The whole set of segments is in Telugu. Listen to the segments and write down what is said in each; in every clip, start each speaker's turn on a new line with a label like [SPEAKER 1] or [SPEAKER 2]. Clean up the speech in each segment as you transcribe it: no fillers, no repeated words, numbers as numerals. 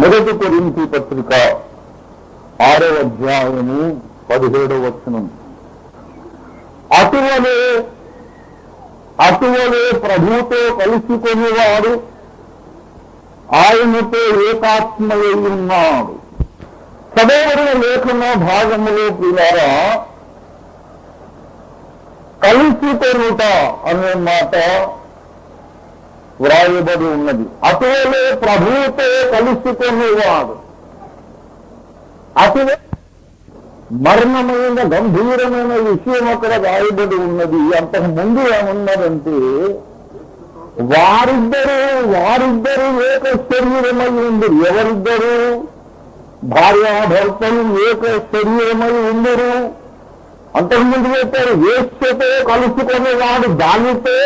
[SPEAKER 1] మొదటి కొరింథీ పత్రిక 6వ అధ్యాయము 17వ వచనం. అటువలే ప్రభువుతో కలుసుకునేవాడు ఆయనతో ఏకాత్మయ్యి ఉన్నాడు. చదవబడిన లేఖన భాగములో పిల్లరా కలుసుకొనుట అనే మాట వ్రాయబడి ఉన్నది. అటువలే ప్రభువుతో కలుసుకునేవాడు. అటువే మరణమైన గంభీరమైన విషయం అక్కడ రాయబడి ఉన్నది. అంతకు ముందు ఏమన్నదంటే వారిద్దరూ ఏక శరీరమై ఉందరు. ఎవరిద్దరు? భార్యాభర్తలు ఏక శరీరమై ఉందరు. అంతకుముందు చెప్పారు వేశ్యతో కలుసుకునేవాడు దానితో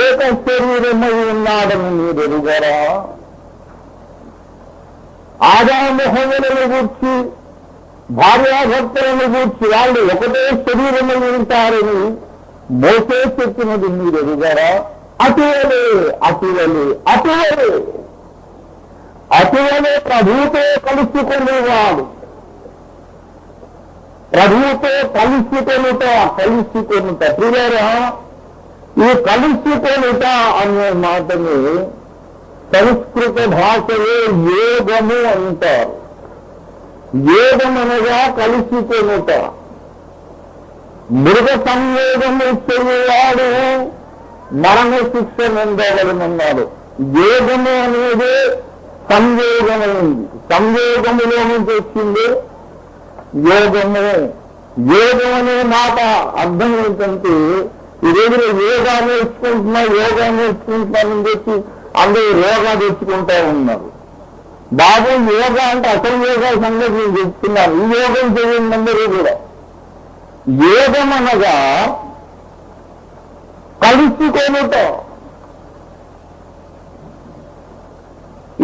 [SPEAKER 1] ఏక శరీరమై ఉన్నాడని మీరు ఎరుగరా? ఆదాము హవ్వలను గూర్చి భార్యాభర్తలను గూర్చి వాళ్ళు ఒకటే శరీరమై ఉంటారని మోసే చెప్పినది మీరు ఎరుగరా? అటువలే ప్రభువుతో కలుసుకునేవాడు. ప్రభువుతో కలుసుకొనుట ప్రియులారా, ఈ కలుసుకొనుట అనే మాటని సంస్కృత భాషలో యోగము అంటారు. యోగం అనగా కలుసుకొనుట. మృగ సంయోగము చేయవాడు మరణ శిక్ష పొందవలనన్నాడు. యోగము అనేది సంయోగమైంది. సంయోగములో నుంచి వచ్చింది యోగము. యోగం అనే మాట అర్థం ఏంటంటే ఈ రోజున యోగా నేర్చుకుంటున్నానని చెప్పి అందరూ యోగా తెచ్చుకుంటా ఉన్నారు. బాబు యోగా అంటే అసలు యోగా సంగతి నేను చెప్తున్నాను. ఈ యోగం చేయండి అందరూ కూడా. యోగం అనగా కలుసుకొనుట.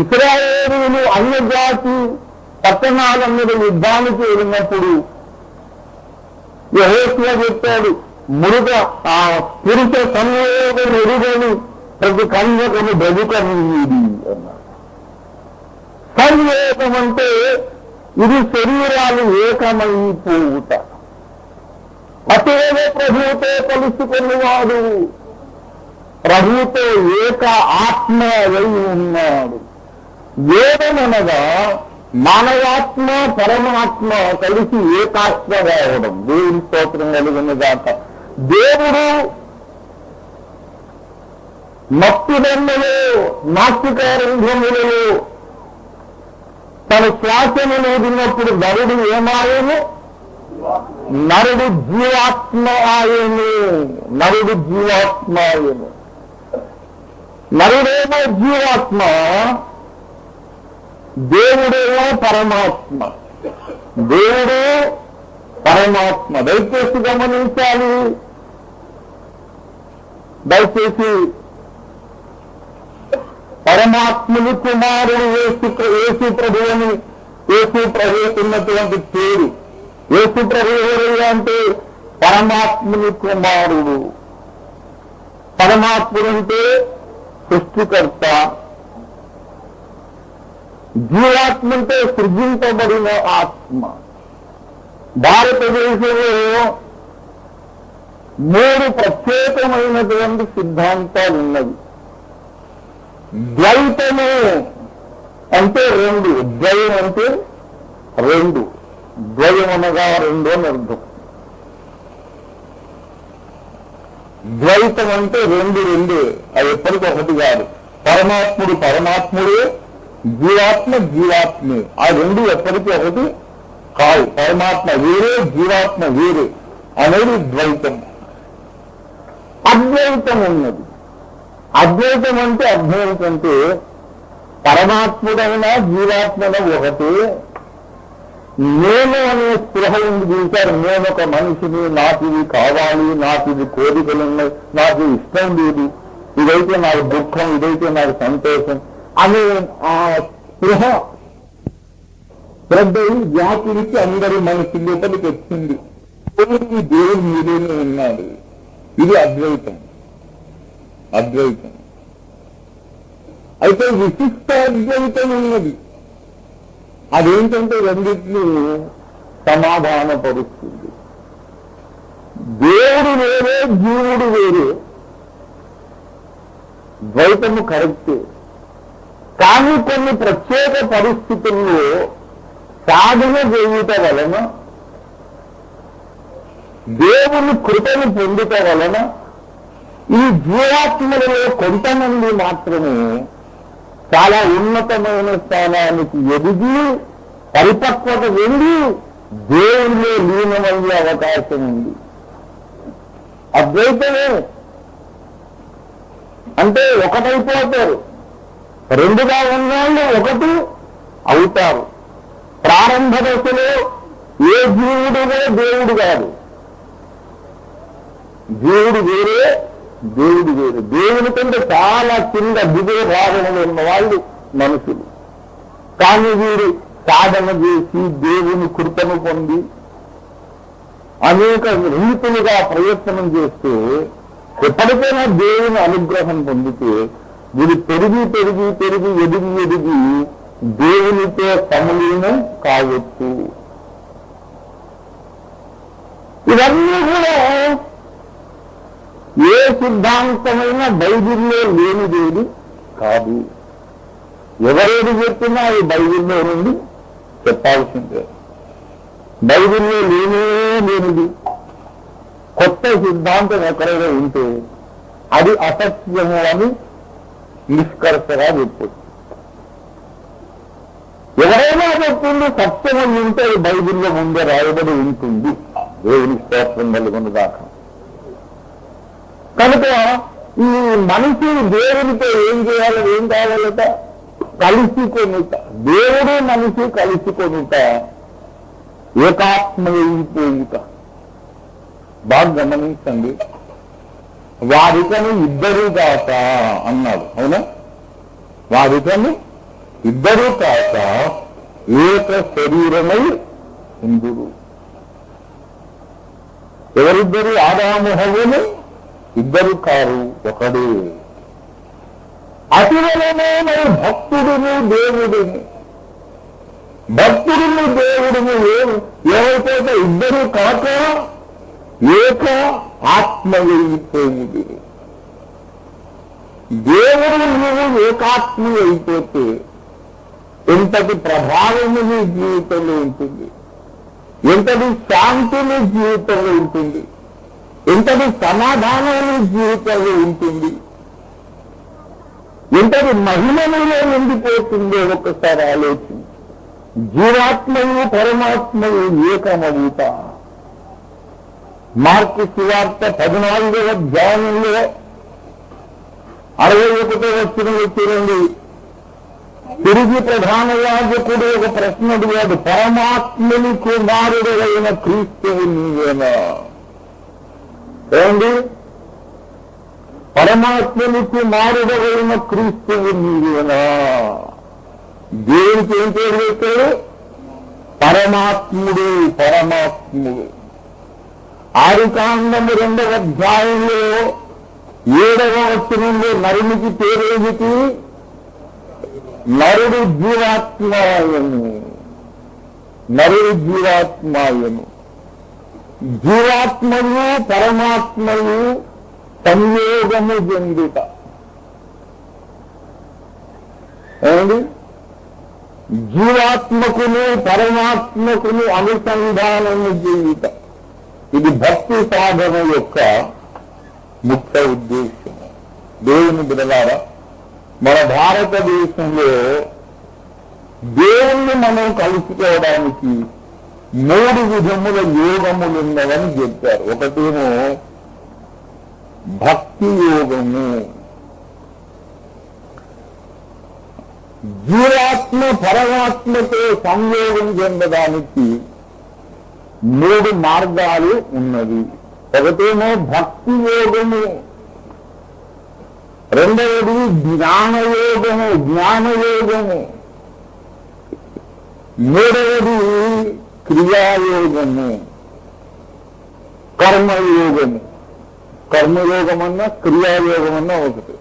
[SPEAKER 1] ఇశ్రాయేలీయులు అన్యజాతి పట్టణాల మీద యుద్ధానికి వెళ్ళినప్పుడు యెహోషువ చెప్పాడు, పురుష సంయోగం ఎరుగని ప్రతి కన్యకను బ్రతుకనీయుడి అన్నాడు. సంయోగం అంటే ఇది శరీరాలు ఏకమైపోవుట. అటువలే ప్రభువుతో కలుసుకున్నవాడు ప్రభువుతో ఏక ఆత్మ అయి ఉన్నాడు. యోగమనగా మానవాత్మ పరమాత్మ కలిసి ఏకాత్మ రావడం. దేవుని స్తోత్రం కలిగిన దాకా దేవుడు మత్తుదండలో నాస్తికారంధ్రములలో తన శ్వాసను లేదినప్పుడు నరుడు ఏమాయను? నరుడు జీవాత్మ ఆయను. నరుడేమో జీవాత్మ, దేవుడేమో పరమాత్మ. దయచేసి గమనించాలి. పరమాత్ముని కుమారుడు యేసు ప్రభువుని ఉన్నటువంటి పేరు. యేసు ప్రభు అంటే పరమాత్ముని కుమారుడు. పరమాత్ముడు అంటే సృష్టికర్త. జీవాత్మ అంటే సృజించబడిన ఆత్మ. భారతదేశంలో 3 ప్రత్యేకమైనటువంటి సిద్ధాంతాలు ఉన్నవి. ద్వైతము అంటే 2. ద్వయం అంటే 2. ద్వయం అనగా 2 అని అర్థం. ద్వైతం అంటే 2 అది ఎప్పటికీ ఒకటి కాదు. పరమాత్ముడే, జీవాత్మే. ఆ 2 ఎప్పటికీ ఒకటి కాదు. పరమాత్మ వేరే, జీవాత్మ వేరే అనేది ద్వైతం. అద్వైతం ఉన్నది. అద్వైతం అంటే అర్థం ఏంటంటే పరమాత్ముడైనా జీవాత్మన ఒకటే. నేను అనే స్పృహ ఉంది చూశారు. నేను ఒక మనిషిని, నాకు ఇది కావాలి, నాకు ఇది కోరికలున్నాయి, నాకు ఇష్టం లేదు, ఇదైతే నాకు దుఃఖం, ఇదైతే నాకు సంతోషం అనే ఆ స్పృహ శ్రద్ధయి వ్యాపించి అందరి మనసు లోపలికి వచ్చింది. దేవుడు మీరేనే ఉన్నాడు. ఇది అద్వైతం. అయితే విశిష్ట అద్వైతం ఉన్నది. అదేంటంటే రెండింటినీ సమాధానపరుస్తుంది. దేవుడు వేరే, జీవుడు వేరే, ద్వైతము కరెక్టే. కానీ కొన్ని ప్రత్యేక పరిస్థితుల్లో సాధన చేయుట వలన, దేవుని కృపను పొందుట వలన ఈ జీవాత్మలలో కొంతమంది మాత్రమే చాలా ఉన్నతమైన స్థానానికి ఎదిగి పరిపక్వత వెళ్ళి దేవునిలో లీనమయ్యే అవకాశం ఉంది. అద్వైతమే అంటే ఒకటైపోతారు, రెండుగా ఉన్నవాళ్ళు ఒకటి అవుతారు. ప్రారంభ దశలో ఏ జీవుడు కూడా దేవుడు కాదు, జీవుడు వేరే, దేవుడు వేరే. దేవుని కంటే చాలా కింద దిగువ భాగంలో ఉన్న వాళ్ళు మనుషులు. కానీ వీరు సాధన చేసి దేవుని కృపను పొంది అనేక రీతులుగా ప్రయత్నం చేస్తే ఎప్పటికైనా దేవుని అనుగ్రహం పొందితే వీరు పెరిగి పెరిగి పెరిగి ఎదిగి ఎదిగి దేవునితో సమలీనం కావచ్చు. ఇవన్నీ కూడా ఏ సిద్ధాంతమైన బైబిల్లో లేనిదేది కాదు. ఎవరేది చెప్పినా ఈ బైబిల్లో నుండి చెప్పాల్సిందే. బైబిల్లో లేనిది కొత్త సిద్ధాంతం ఎక్కడైనా ఉంటే అది అసత్యము అని నిష్కర్షగా చెప్పొచ్చు. ఎవరైనా చెప్పింది సత్యము ఉంటే అది బైబిల్లో ముందే రాయబడి ఉంటుంది. దేవుని స్తోత్రం కలుగును దాకా. కనుక ఈ మనిషి దేవునితో ఏం చేయాలి, ఏం కావాలట? కలిసికొనుట. దేవుడు మనిషి కలిసికొనుట, ఏకాత్మయిపోయిట. బాగా గమనించండి. వారికను ఇద్దరు కాక అన్నాడు. అవునా? వారికను ఇద్దరు కాక ఏక శరీరమై ఉందురు. ఎవరిద్దరు? ఆదాము హవ్వలు ఇద్దరు కారు, ఒకడే. అటువలనే మరి భక్తుడును దేవుడును, భక్తుడును దేవుడును ఎవరికైతే ఇద్దరు కాక ఏక ఆత్మయిపోయింది. దేవుడు నువ్వు ఏకాత్మ అయిపోతే ఎంతటి ప్రభావము నీ జీవితంలో ఉంటుంది, ఎంతటి శాంతి నీ జీవితంలో ఉంటుంది, ఎంతటి సమాధానం జీవితంలో ఉంటుంది, ఎంతటి మహిమలో నిండిపోతుందో ఒక్కసారి ఆలోచన. జీవాత్మయు పరమాత్మయు ఏకమవుత. మార్కు సువార్త 14వ అధ్యాయంలో 61వ వచనంలో చూడండి. తిరిగి ప్రధాన యాజకుడు ఒక ప్రశ్న అడిగాడు, పరమాత్మని కుమారుడైన క్రీస్తువు నీవేనా? ఏమండి? పరమాత్మని కుమారుడైన క్రీస్తువు నీవేనా? దేవునికి ఏం పేరు పెట్టాడు? పరమాత్ముడు. పరమాత్ముడు. ఆదికాండము 2వ అధ్యాయంలో 7వ వచనంలో నరునికి పేరేమిటి? నరుడు జీవాత్మాయను. నరుడు జీవాత్మాయను. జీవాత్మయు పరమాత్మయు సంయోగము చెందుట. ఏమండి? జీవాత్మకును పరమాత్మకును అనుసంధానము చేయుట. ఇది భక్తి సాధన యొక్క ముఖ్య ఉద్దేశం. దేవుని బిడ్డలారా, మన భారతదేశంలో దేవుణ్ణి మనం కలుసుకోవడానికి 3 విధముల యోగములు ఉన్నవని చెప్పారు. ఒకటేమో భక్తి యోగము. జీవాత్మ పరమాత్మతో సంయోగం చెందడానికి 3 మార్గాలు ఉన్నవి. ఒకటేమో భక్తి యోగము, రెండవది జ్ఞానయోగము, జ్ఞానయోగము, మూడవది క్రియాయోగము, కర్మయోగము. కర్మయోగమన్నా క్రియాయోగమన్నా ఒకటి.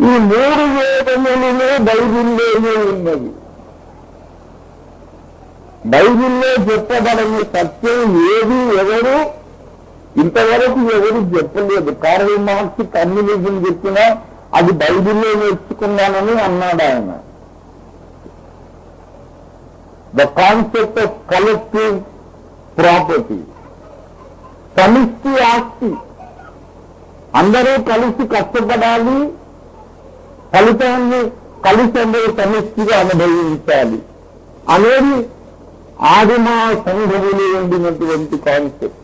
[SPEAKER 1] ఈ 3 యోగములలో బైబిల్లోనే ఉన్నది. బైబిల్లో చెప్పబడని సత్యం ఏది ఎవరు ఇంతవరకు ఎవరు చెప్పలేదు. కార్ల్ మార్క్స్ కమ్యూనిజం చెప్పినా అది బైబిల్లో నేర్చుకున్నానని అన్నాడు ఆయన. The concept of collective property, సమిష్టి ఆస్తి, అందరూ కలిసి కష్టపడాలి, ఫలితాన్ని కలిసి అందరూ సమిష్టిగా అనుభవించాలి అనేది ఆదిమ సంఘములో ఉండినటువంటి కాన్సెప్ట్.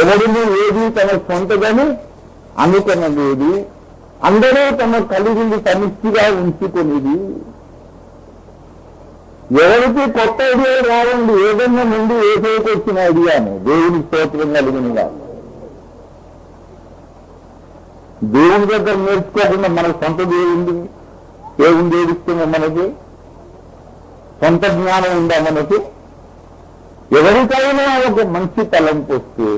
[SPEAKER 1] ఎవరిని ఏది తన సొంతదని అనుకున్నది, అందరూ తమ కలిగింది సమిష్టిగా ఉంచుకునేది. ఎవరికి కొత్త ఐడియా రావండి, ఏదన్నా ముందు ఏసైకి వచ్చిన ఐడియాను దేవుని స్తోత్రం కలిగినగా. దేవుని దగ్గర నేర్చుకోకుండా మనకు సొంత దేవుని ఏడిస్తున్నా, మనకి సొంత జ్ఞానం ఉందా మనకి? ఎవరికైనా ఒక మంచి తలంపు వస్తే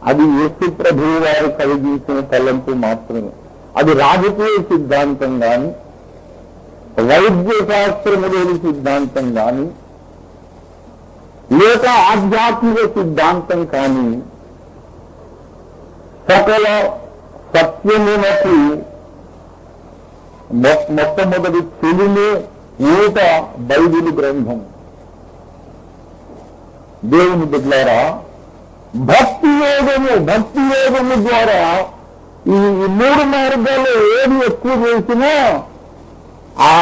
[SPEAKER 1] అది యేసు ప్రభువు వారు కలిగించిన తలంపు మాత్రమే. అది రాజకీయ సిద్ధాంతం కానీ, వైద్య శాస్త్రములోని సిద్ధాంతం కానీ, లేక ఆధ్యాత్మిక సిద్ధాంతం కానీ, సకల సత్యమునకు మొట్టమొదటి చెలిమే ఊట బైబిల్ గ్రంథం. దేవుని బిడ్డలారా, భక్తి యోగము ద్వారా ఈ 3 మార్గాలు ఏది ఎక్కువ చేసినా ఆ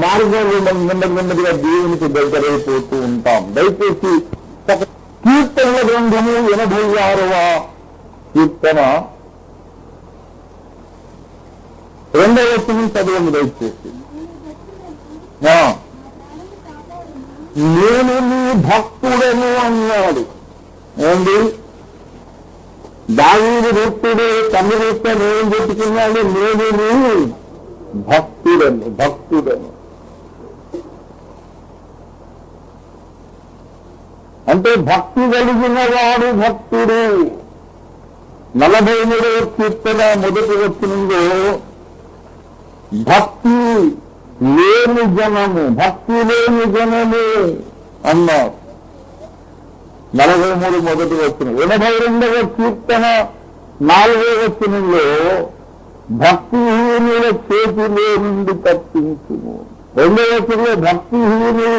[SPEAKER 1] మార్గాలు నెమ్మదిగా దేవునికి దగ్గరైపోతూ ఉంటాం. దయచేసి కీర్తనల గ్రంథము 86వ కీర్తన 2వ వచనం చదవండి దయచేసి. నేను నీ భక్తుడను అన్నాడు. ఏంటి దావీదు భక్తుడు తమ్ముడితో ఏం చెప్పుకున్నాడు? నేను నీ భక్తుడను. అంటే భక్తి కలిగిన వాడు భక్తుడు. 43వ కీర్తన 1వ వచనంలో భక్తి లేని జనము అన్నారు. 43 మొదటి వచనం. 82వ కీర్తన 4వ వచనంలో భక్తిహీనుల చేతిలో నుండి తప్పించుము. 2వ వచనంలో భక్తిహీనులు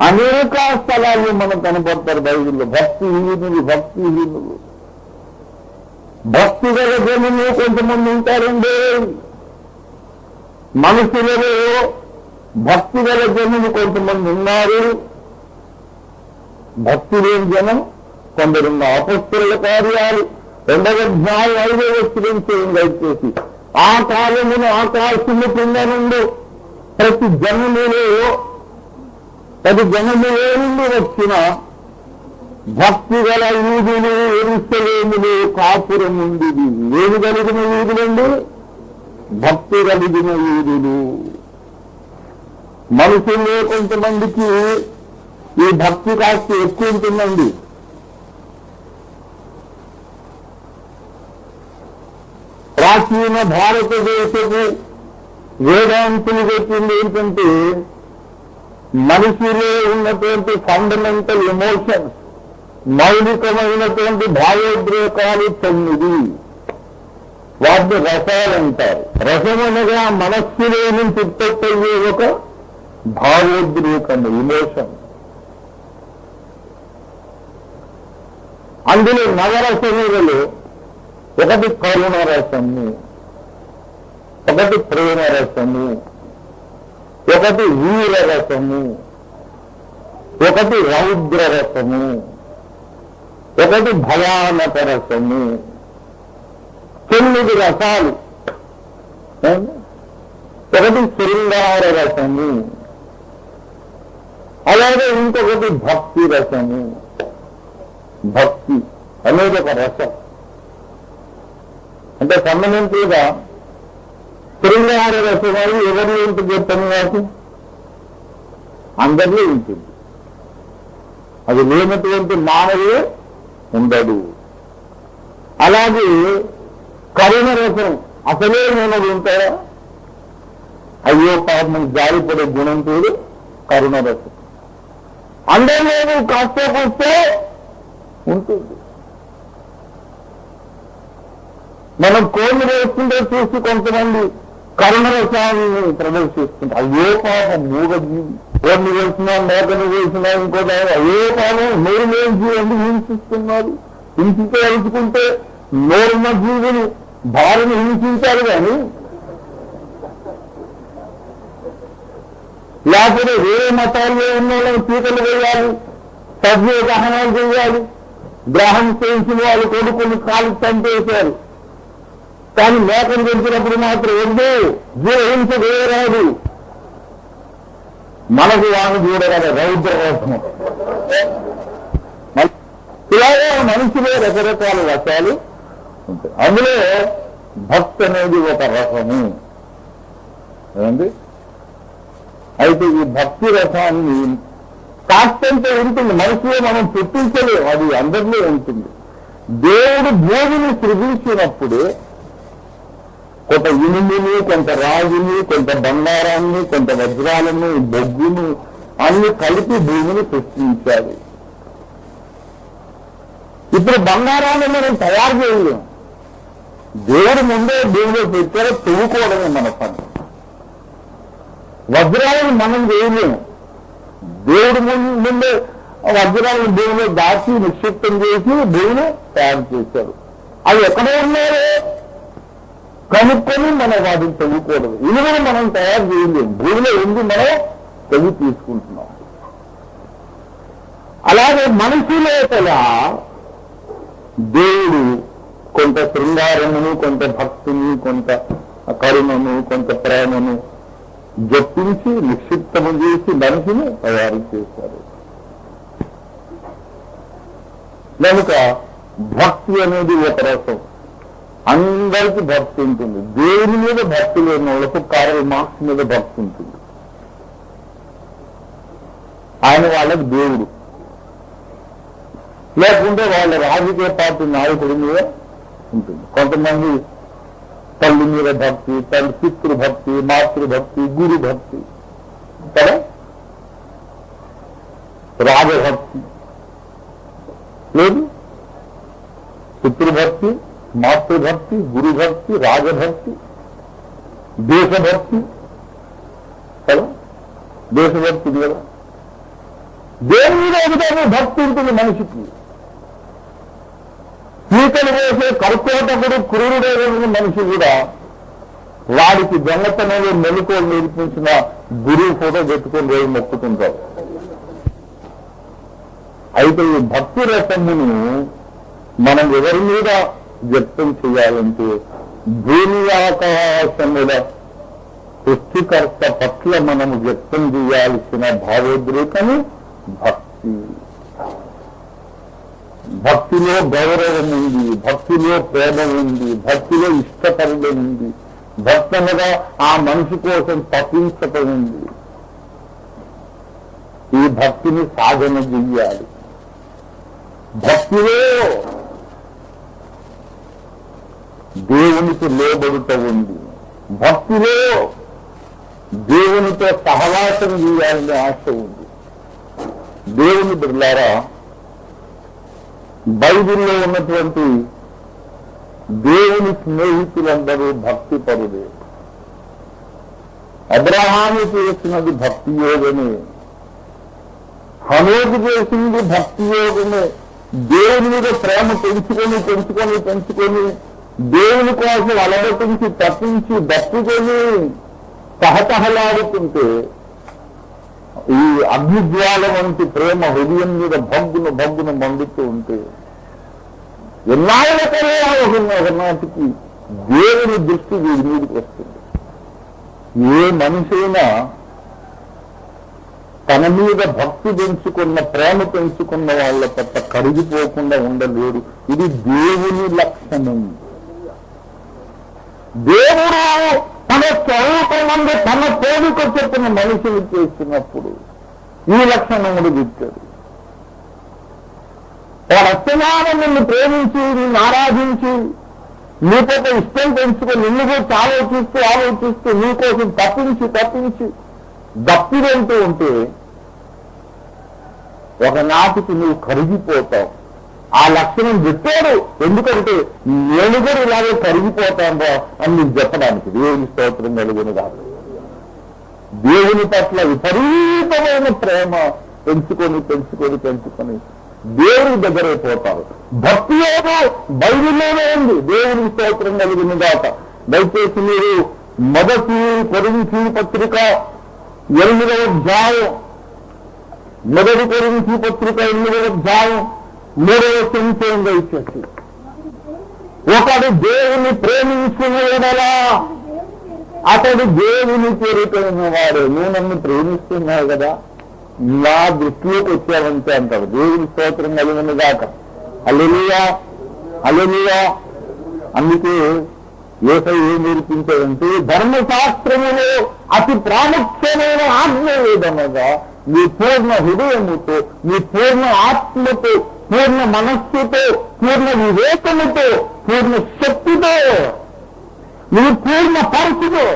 [SPEAKER 1] అనేక స్థలాల్లో మనం కనపడతారు బైబిల్లో. భక్తిహీనులు భక్తి గల జనులు కొంతమంది ఉంటారండి. మనుషులలో భక్తి గల జనులు కొంతమంది ఉన్నారు, భక్తి లేని జనం కొందరున్న. అపొస్తలుల కార్యాలు 2వ అధ్యాయం 5వ వచనం దయచేసి. ఆ కాలమును ఆకాశము కింద నుండి ప్రతి జనములో నుండి వచ్చిన భక్తి గల యూదులు యెరూషలేములో కాపురం ఉంది. ఏమి కలిగిన యూదులండి? భక్తి కలిగిన యూదులు. మనుషుల్లో కొంతమందికి ఈ భక్తి కాస్త ఎక్కువ ఉంటుందండి. ప్రాచీన భారతదేశపు వేదాంతులు చెప్పింది ఏంటంటే, మనిషిలో ఉన్నటువంటి ఫండమెంటల్ ఎమోషన్స్, మౌలికమైనటువంటి భావోద్రేకాలు 9. వాటిని రసాలంటారు. రసమనగా మనస్సులో నుంచి ఉత్పత్తయ్యే ఒక భావోద్రేకము, ఎమోషన్. అందులో నవరసములలో ఒకటి కరుణ రసము, ఒకటి ప్రేమ రసము, ఒకటి వీర రసము, ఒకటి రౌద్ర రసము, ఒకటి భయానక రసము. 9 రసాలు. ఒకటి శృంగార రసము, అలాగే ఇంకొకటి భక్తి రసము. భక్తి అనేది ఒక రసం. అంటే ఫండమెంటల్గా శృంగార రసం అనేది ఎవరిలో ఉంటుంది చెప్పండి నాకు? అందరిలో ఉంటుంది. అది లేనటువంటి మానవుడు ఉండడు. అలాగే కరుణ రసం అసలే నేను ఉంటారా? అయ్యో పాపం జారిపడే గుణం తోడు కరుణరసం. అందరిలోనూ కాస్త కూస్తే ఉంటుంది. మనం కోళ్ళు వేస్తుంటే చూసి కొంతమంది కరుణరసాన్ని ప్రదర్శిస్తుంటారు. అయ్యో పాపం మూగజీవి, కోడిని వేసినా మేకని వేసినా ఇంకోటి అయ్యో పాపం నోరు లేని జీవి ఎందుకు హింసిస్తున్నారు? హింసితే అలుచుకుంటే నోరున్న జీవిని భార్యను హింసించారు కానీ లేకపోతే వేరే మతాల్లో ఉన్న వాళ్ళని పీకలు వేయాలి, సభ్య దహనాలు చేయాలి, గ్రహం చేయించిన వాళ్ళు కొడుకుని కాలు చంపేశారు. కానీ మేకను పెంచినప్పుడు మాత్రం వద్దు, జీవహింస వేయరాదు. మనకు వాణి చూడగల రౌద్రరసం. ఇలాగే మనిషిలో రకరకాల రసాలు ఉంటాయి. అందులో భక్తి అనేది ఒక రసము. ఏమండి? అయితే ఈ భక్తి రసాన్ని కాస్తంత ఉంటుంది, మనసులో మనం పుట్టించలేము, అది అందరిలో ఉంటుంది. దేవుడు భూమిని సృజించినప్పుడు కొంత ఇనుముని, కొంత రాజుని, కొంత బంగారాన్ని, కొంత వజ్రాలను, బొగ్గుని అన్ని కలిపి భూమిని సృష్టించాడు. ఇప్పుడు బంగారాన్ని మనం తయారు చేయలేము, దేవుడు ముందే భూమిలో పెట్టారో తవ్వుకోవడమే మన పని. వజ్రాలను మనం చేయలేము, దేవుడు ముందే వజ్రాలను భూమిలో దాచి నిక్షిప్తం చేసి భూమిని తయారు చేశారు. అవి ఎక్కడ ఉన్నారో కనుక్కొని మనం వాటిని తవ్వుకూడదు. ఇనుమును మనం తయారు చేయలేము, భూమిలో ఉంది మనం తవ్వి తీసుకుంటున్నాం. అలాగే మనిషి లోపల దేవుడు కొంత శృంగారమును, కొంత భక్తిని, కొంత కరుణను, కొంత ప్రేమను జపించి నిక్షిప్తము చేసి మనిషిని తయారు చేశారు. కనుక భక్తి అనేది ఒక రసం. అందరికీ భక్తి ఉంటుంది. దేవుని మీద భక్తి లేని వాళ్ళకు కార్ల్ మార్క్స్ మీద భక్తి ఉంటుంది. ఆయన వాళ్ళకి దేవుడు, లేకుంటే వాళ్ళ రాజకీయ పార్టీ నాయకుడి మీద ఉంటుంది. కొంతమంది తల్లి మీద భక్తి, తల్లి పితృభక్తి, మాతృభక్తి, గురు భక్తి, కదా, రాజభక్తి లేదు. పితృభక్తి, మాతృభక్తి, గురుభక్తి, రాజభక్తి, దేశభక్తి, కదా, దేశభక్తి కదా. దేని మీద ఒకటే భక్తి ఉంటుంది మనిషికి. పీకలు వేసే కర్కోటకుడు క్రూరుడైన మనిషి కూడా వాడికి దొంగతనంలో మెలుకోలు నేర్పించిన గురువు ఫోటో పెట్టుకొని రోజు మొక్కుతుంటారు. అయితే ఈ భక్తి రసమును మనం ఎవరి మీద వ్యక్తం చేయాలంటే భూమి ఆకాశముల సృష్టికర్త పట్ల మనము వ్యక్తం చేయాల్సిన భావోద్రేకము భక్తి. భక్తిలో గౌరవం ఉంది, భక్తిలో ప్రేమ ఉంది, భక్తిలో ఇష్టపడడం ఉంది, భక్తముగా ఆ మనిషి కోసం తప్పించటం ఉంది. ఈ భక్తిని సాధన చెయ్యాలి. భక్తిలో దేవునికి లోబడుట ఉంది, భక్తిలో దేవునితో సహవాసం చేయాలనే ఆశ ఉంది. దేవుని బిడ్డలారా, బైబిల్లో ఉన్నటువంటి దేవుని స్నేహితులందరూ భక్తి పరులే. అబ్రహాము చేసినది భక్తి యోగమే, హనోకు చేసింది భక్తి యోగమే. దేవుని మీద ప్రేమ పెంచుకొని పెంచుకొని పెంచుకొని దేవుని కోసం అలవటించి తప్పించి దప్పుకొని తహతహలాడుతుంటే ఈ అగ్నిజ్వాల వంటి ప్రేమ హృదయం మీద భగ్గును భగ్గును మండుతూ ఉంటే ఎన్నాళ్ళకనే ఒకనాటికి దేవుని దృష్టి వీడి మీదకి వస్తుంది. ఏ మనిషి అయినా తన మీద భక్తి పెంచుకున్న ప్రేమ పెంచుకున్న వాళ్ళ పట్ల కరిగిపోకుండా ఉండలేడు. ఇది దేవుని లక్షణం. దేవుడు తన స్వరూపం తన పోలిక చెప్పిన మనిషిని చేస్తున్నప్పుడు ఈ లక్షణములు ఇచ్చాడు. వాడు అస్తమానం నిన్ను ప్రేమించి, నిన్ను ఆరాధించి, నీతో ఇష్టం పెంచుకొని నిన్ను కూడా ఆలోచిస్తూ ఆలోచిస్తూ నీకోసం తప్పించి తప్పించి దప్పిదంటూ ఉంటే ఒకనాటికి నువ్వు కరిగిపోతావు. ఆ లక్షణం చెప్పాడు. ఎందుకంటే నేను కూడా ఇలాగే కరిగిపోతాను అని నీకు చెప్పడానికి. దేవుని స్తోత్రం కలుగును కాదు. దేవుని పట్ల విపరీతమైన ప్రేమ పెంచుకొని పెంచుకొని పెంచుకొని దేవుని దగ్గర పోతారు. భక్తి ఏదో బైబిల్లోనే ఉంది. దేవుని స్తోత్రం కలుగును గాక. దయచేసి మీరు మొదటి కొరింథీ పత్రిక 8వ అధ్యాయం, మొదటి కొరింథీ పత్రిక 8వ అధ్యాయం 3వ వచనం దయచేసి, ఒకడు దేవుని ప్రేమించిన ఎడలా అతడు దేవుని చేరుకున్న వాడు. నువ్వు నన్ను ప్రేమిస్తున్నావు కదా, నా దృష్టిలోకి వచ్చావంటే అంటాడు. దేవుని స్తోత్రం కలిగిన దాక. హల్లెలూయా హల్లెలూయా. అందుకే యేసయ్య ఏం నేర్పించాడంటే, ధర్మశాస్త్రములో అతి ప్రాముఖ్యమైన ఆజ్ఞ ఏదనగా నీ పూర్ణ హృదయముతో, నీ పూర్ణ ఆత్మతో, పూర్ణ మనస్సుతో, పూర్ణ వివేకముతో, పూర్ణ శక్తితో, నీ పూర్ణ పరిస్థితో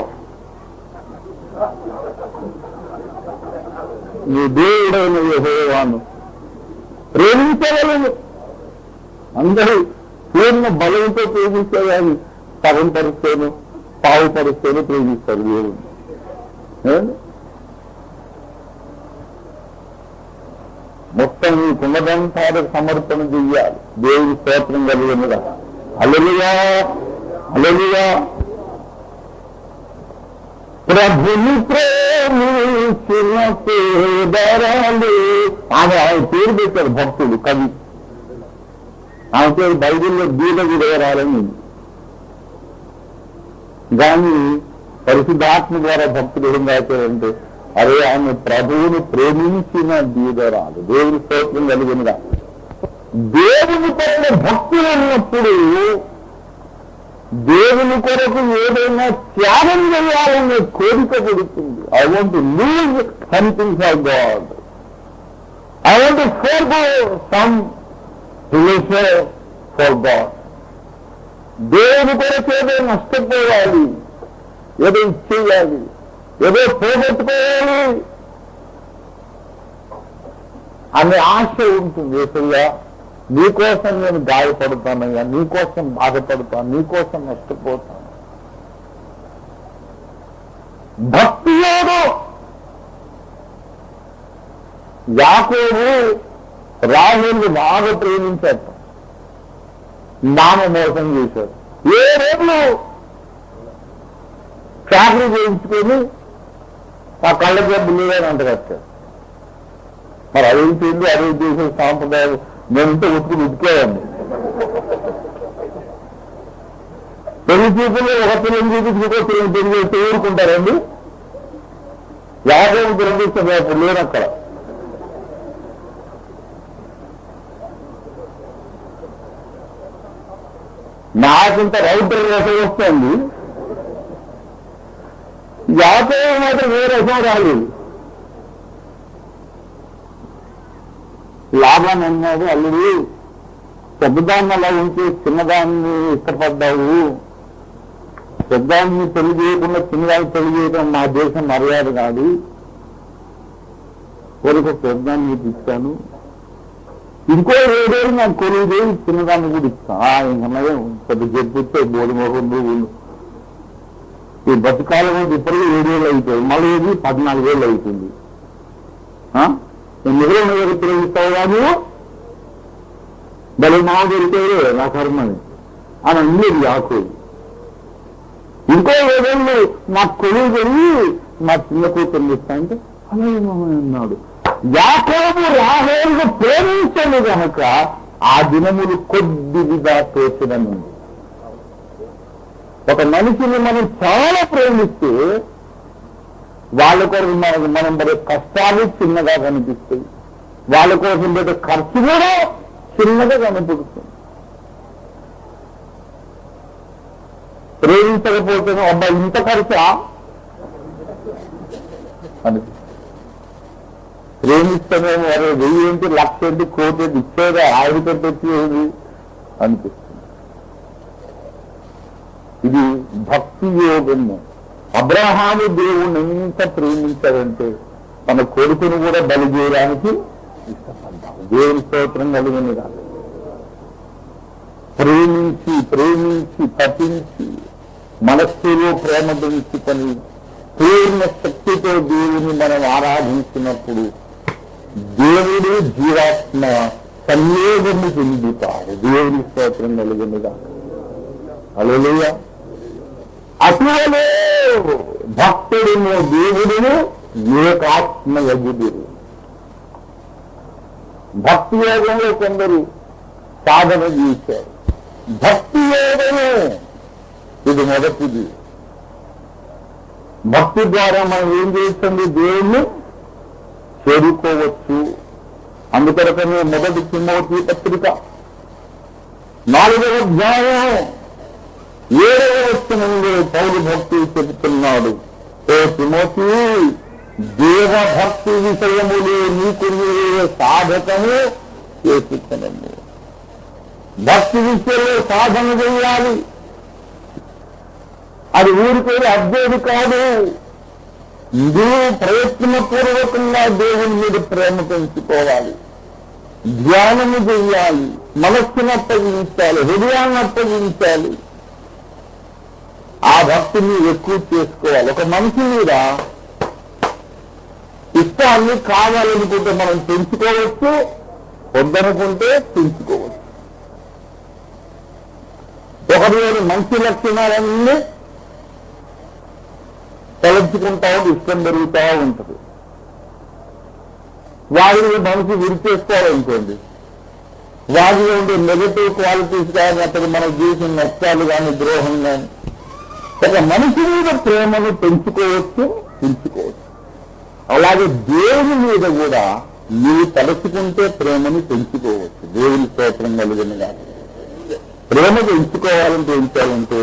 [SPEAKER 1] నీ దేవుడైన యెహోవాను ప్రేమించగలను. అందరూ పూర్ణ బలంతో ప్రేమించేవాళ్ళు సగం పరిస్థితులు, పావు పరిస్థితులు ప్రేమిస్తారు దేవుడు. మొత్తం ఈ కుంభదంతాలకు సమర్పణ చెయ్యాలి. దేవుని స్తోత్రం కలిగినగా. హల్లెలూయా హల్లెలూయా. ప్రభుని ప్రేమించిన పేదరాలు. ఆమె పేరు పెట్టారు భక్తుడు, కవి. ఆమె పేరు బైబిల్లో బీద విడవరాలని. కానీ పరిశుద్ధాత్మ ద్వారా భక్తులు ఏం రాశారంటే, అరే ఆమె ప్రభువుని ప్రేమించిన బీదరాలు. దేవుని స్తోత్రం కలిగినగా. దేవుని పట్ల భక్తులు ఉన్నప్పుడు దేవుని కొరకు ఏదైనా త్యాగం చేయాలనే కోరిక పుడుతుంది. I want to leave something for God. I want to forgo some relation for God. దేవుని కొరకు ఏదో నష్టపోవాలి, ఏదో ఇచ్చేయాలి, ఏదో పోగొట్టుకోవాలి అనే ఆశ ఉంటుంది. యేసయ్యా, నీకోసం నేను గాయపడతానయ్యా, నీకోసం బాధపడతాను, నీకోసం నష్టపోతాను. భక్తి ఏదో. యాకోబు రాహేలుని బాగా ప్రేమించాడు, నామ మోసం చేశాడు. ఏ రోజు ఫ్యాక్టరీ చేయించుకొని ఆ కళ్ళ జబ్బులు అంటగట్టాడు. మరి అదేంటి అదే చేసే సాంప్రదాయం. నేనంటే ఉట్టుకుని ఉతికేవాడిని. పెళ్లి చూపులు ఒక పిల్లలు చూపించి ఇంకో పిల్లలు పెళ్లి చేస్తే ఊరుకుంటారండి. యాభై దురదృష్టం అప్పుడు లేరు అక్కడ. నాకింత రౌటర్ రసం వస్తుంది, యాభై మాత్రం ఏ రసం రాలేదు. లాభాన్ని అన్నాడు, అల్లుడు పెద్దదాన్ని అలా ఉంటే చిన్నదాన్ని ఇష్టపడ్డావు, పెద్దదాన్ని పెళ్లి చేయకుండా చిన్నదాన్ని పెళ్లి చేయడం మా దేశం మర్యాద కాదు, కొరకు పెద్దదాన్ని ఇస్తాను, ఇంకో 7 ఏళ్ళు నాకు కొలువు చేయి చిన్నదాన్ని కూడా ఇస్తాను. ఇంకన్నాయో పెద్ద చెప్పిస్తే బోడిమోహం నువ్వు ఈ బతుకాలం ఇప్పటికీ 7 ఏళ్ళు అవుతుంది, మళ్ళీ 14 ఏళ్ళు అవుతుంది. మిగిలిన దగ్గర ప్రేమిస్తావు కాదు, బలి మావ దొరికే నా కర్మని అని అన్నది యాకోబు. ఇంకో 7 ఏళ్ళు నాకు కొలువు వెళ్ళి మా చిన్న కూతుర్ని ఇస్తా అంటే అలాగే అన్నాడు. యాకోబు రాహేలును ప్రేమించను కనుక ఆ దినములు కొద్దిగా తోచడము. ఒక మనిషిని మనం చాలా ప్రేమిస్తే వాళ్ళ కొరకు మనం పడే కష్టాలు చిన్నగా కనిపిస్తాయి, వాళ్ళ కోసం పెట్టే ఖర్చు కూడా చిన్నగా కనిపిస్తుంది. ప్రేమించకపోతే అబ్బా ఇంత ఖర్చా అనిపిస్తుంది. ప్రేమిస్తేనేమో వారు 1000 ఏంటి, 1,00,000 ఏంటి, 1,00,00,000 ఏంటి ఇచ్చేదా ఆవిడతో తెచ్చేది అనిపిస్తుంది. ఇది భక్తి యోగము. అబ్రహాము దేవుణ్ణి ఎంత ప్రేమించాడంటే తన కొడుకును కూడా బలి చేయడానికి ఇష్టపడ్డాడు. దేవుని స్తోత్రం కలిగిన కాదు. ప్రేమించి ప్రేమించి తప్పించి మనస్సులో ప్రేమ పెంచుకొని పూర్ణ శక్తితో దేవుని మనం ఆరాధించినప్పుడు దేవుడు జీవాత్మ సంయోగము చెందుతాడు. దేవుని స్తోత్రం కలిగినగా. హల్లెలూయా. అటువలే భక్తుడును దేవుడును ఏకాత్మ యగుదురు. భక్తి యోగంలో కొందరు సాధన చేశారు. భక్తి యోగము ఇది మొదటిది. భక్తి ద్వారా మనం ఏం చేస్తుంది? దేవుణ్ణి చేరుకోవచ్చు. అందుకొరకనే మొదటి తిమోతి పత్రిక 4వ అధ్యాయం 7వ వచనంలో పౌలు భక్తి చెబుతున్నాడు, ఓ తిమోతి, దేవ భక్తి విషయములే నీకు సాధకము చేసుకున్నాము. భక్తి విషయంలో సాధన చేయాలి. అది ఊరికే అర్థేది కాదు. నువ్వు ప్రయత్నపూర్వకంగా దేవుని మీద ప్రేమ పెంచుకోవాలి, ధ్యానము చెయ్యాలి, మనస్సును అప్పగించాలి, హృదయాన్ని అప్పగించాలి. ఆ భక్తిని ఎక్కువ చేసుకోవాలి. ఒక మనిషి మీద ఇష్టాన్ని కావాలనుకుంటే మనం పెంచుకోవచ్చు, వద్దనుకుంటే పెంచుకోవచ్చు. ఒకరిలోని మంచి లక్షణాలన్నీ తలంచుకుంటా ఉంటే ఇష్టం పెరుగుతూ ఉంటుంది. వారిని మనిషి విడిచేసుకోవాలనుకోండి, వారిలో ఉండే నెగటివ్ క్వాలిటీస్ కానీ అతను మనం చేసిన నష్టాలు కానీ ద్రోహం కానీ ఒక మనిషి మీద ప్రేమను పెంచుకోవచ్చు. అలాగే దేవుని మీద కూడా నీవు తలుచుకుంటే ప్రేమను పెంచుకోవచ్చు. దేవుని స్తోత్రం కలిగిన కానీ ప్రేమ పెంచుకోవాలంటే ఏం చేయాలంటే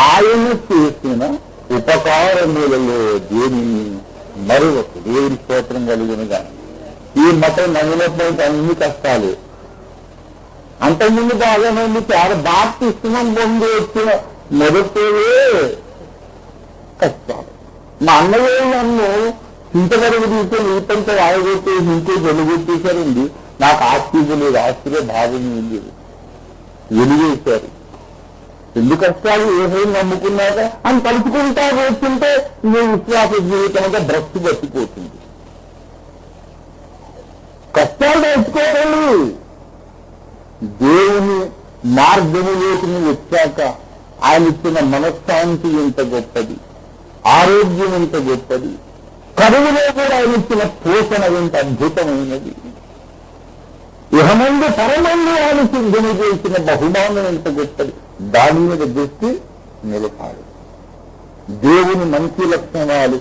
[SPEAKER 1] ఆయన చేసిన ఉపకారములలో దేనిని మరొక దేవుని స్తోత్రం కలిగిన కానీ. ఈ మతం నమ్మినప్పుడు అన్ని కష్టాలు. అంతకుముందు బాగానే ఉంది. బాప్తిస్మం పొంది వచ్చిన మొదటే కష్టాలు. మా అన్నయ్య నన్ను చింతకరుగు తీసుకొని ఈతంతో వాయగొట్టేసి ఇంకో వెలుగొట్టేశారండి. నాకు ఆస్తి లేదు, ఆస్తిలో భాగం ఉంది, వెలుగేశారు. ఎందుకు కష్టాలు ఏమేమి నమ్ముకున్నాక అని తలుచుకుంటా కూర్చుంటే నీ విశ్వాస జీవితంగా భ్రష్టు పట్టిపోతుంది. కష్టాలు తెచ్చుకోకండి. దేవుని మార్గములోకి వచ్చాక ఆయన ఇచ్చిన మనశ్శాంతి ఎంత గొప్పది, ఆరోగ్యం ఎంత గొప్పది, కరువులో కూడా ఆయన ఇచ్చిన పోషణ ఎంత అద్భుతమైనది, ఇహమందు పరమందు ఆయన సిద్ధం చేసిన బహుమానం ఎంత గొప్పది. దాని మీద దృష్టి నిలపాలి. దేవుని మంచి లక్షణాలు,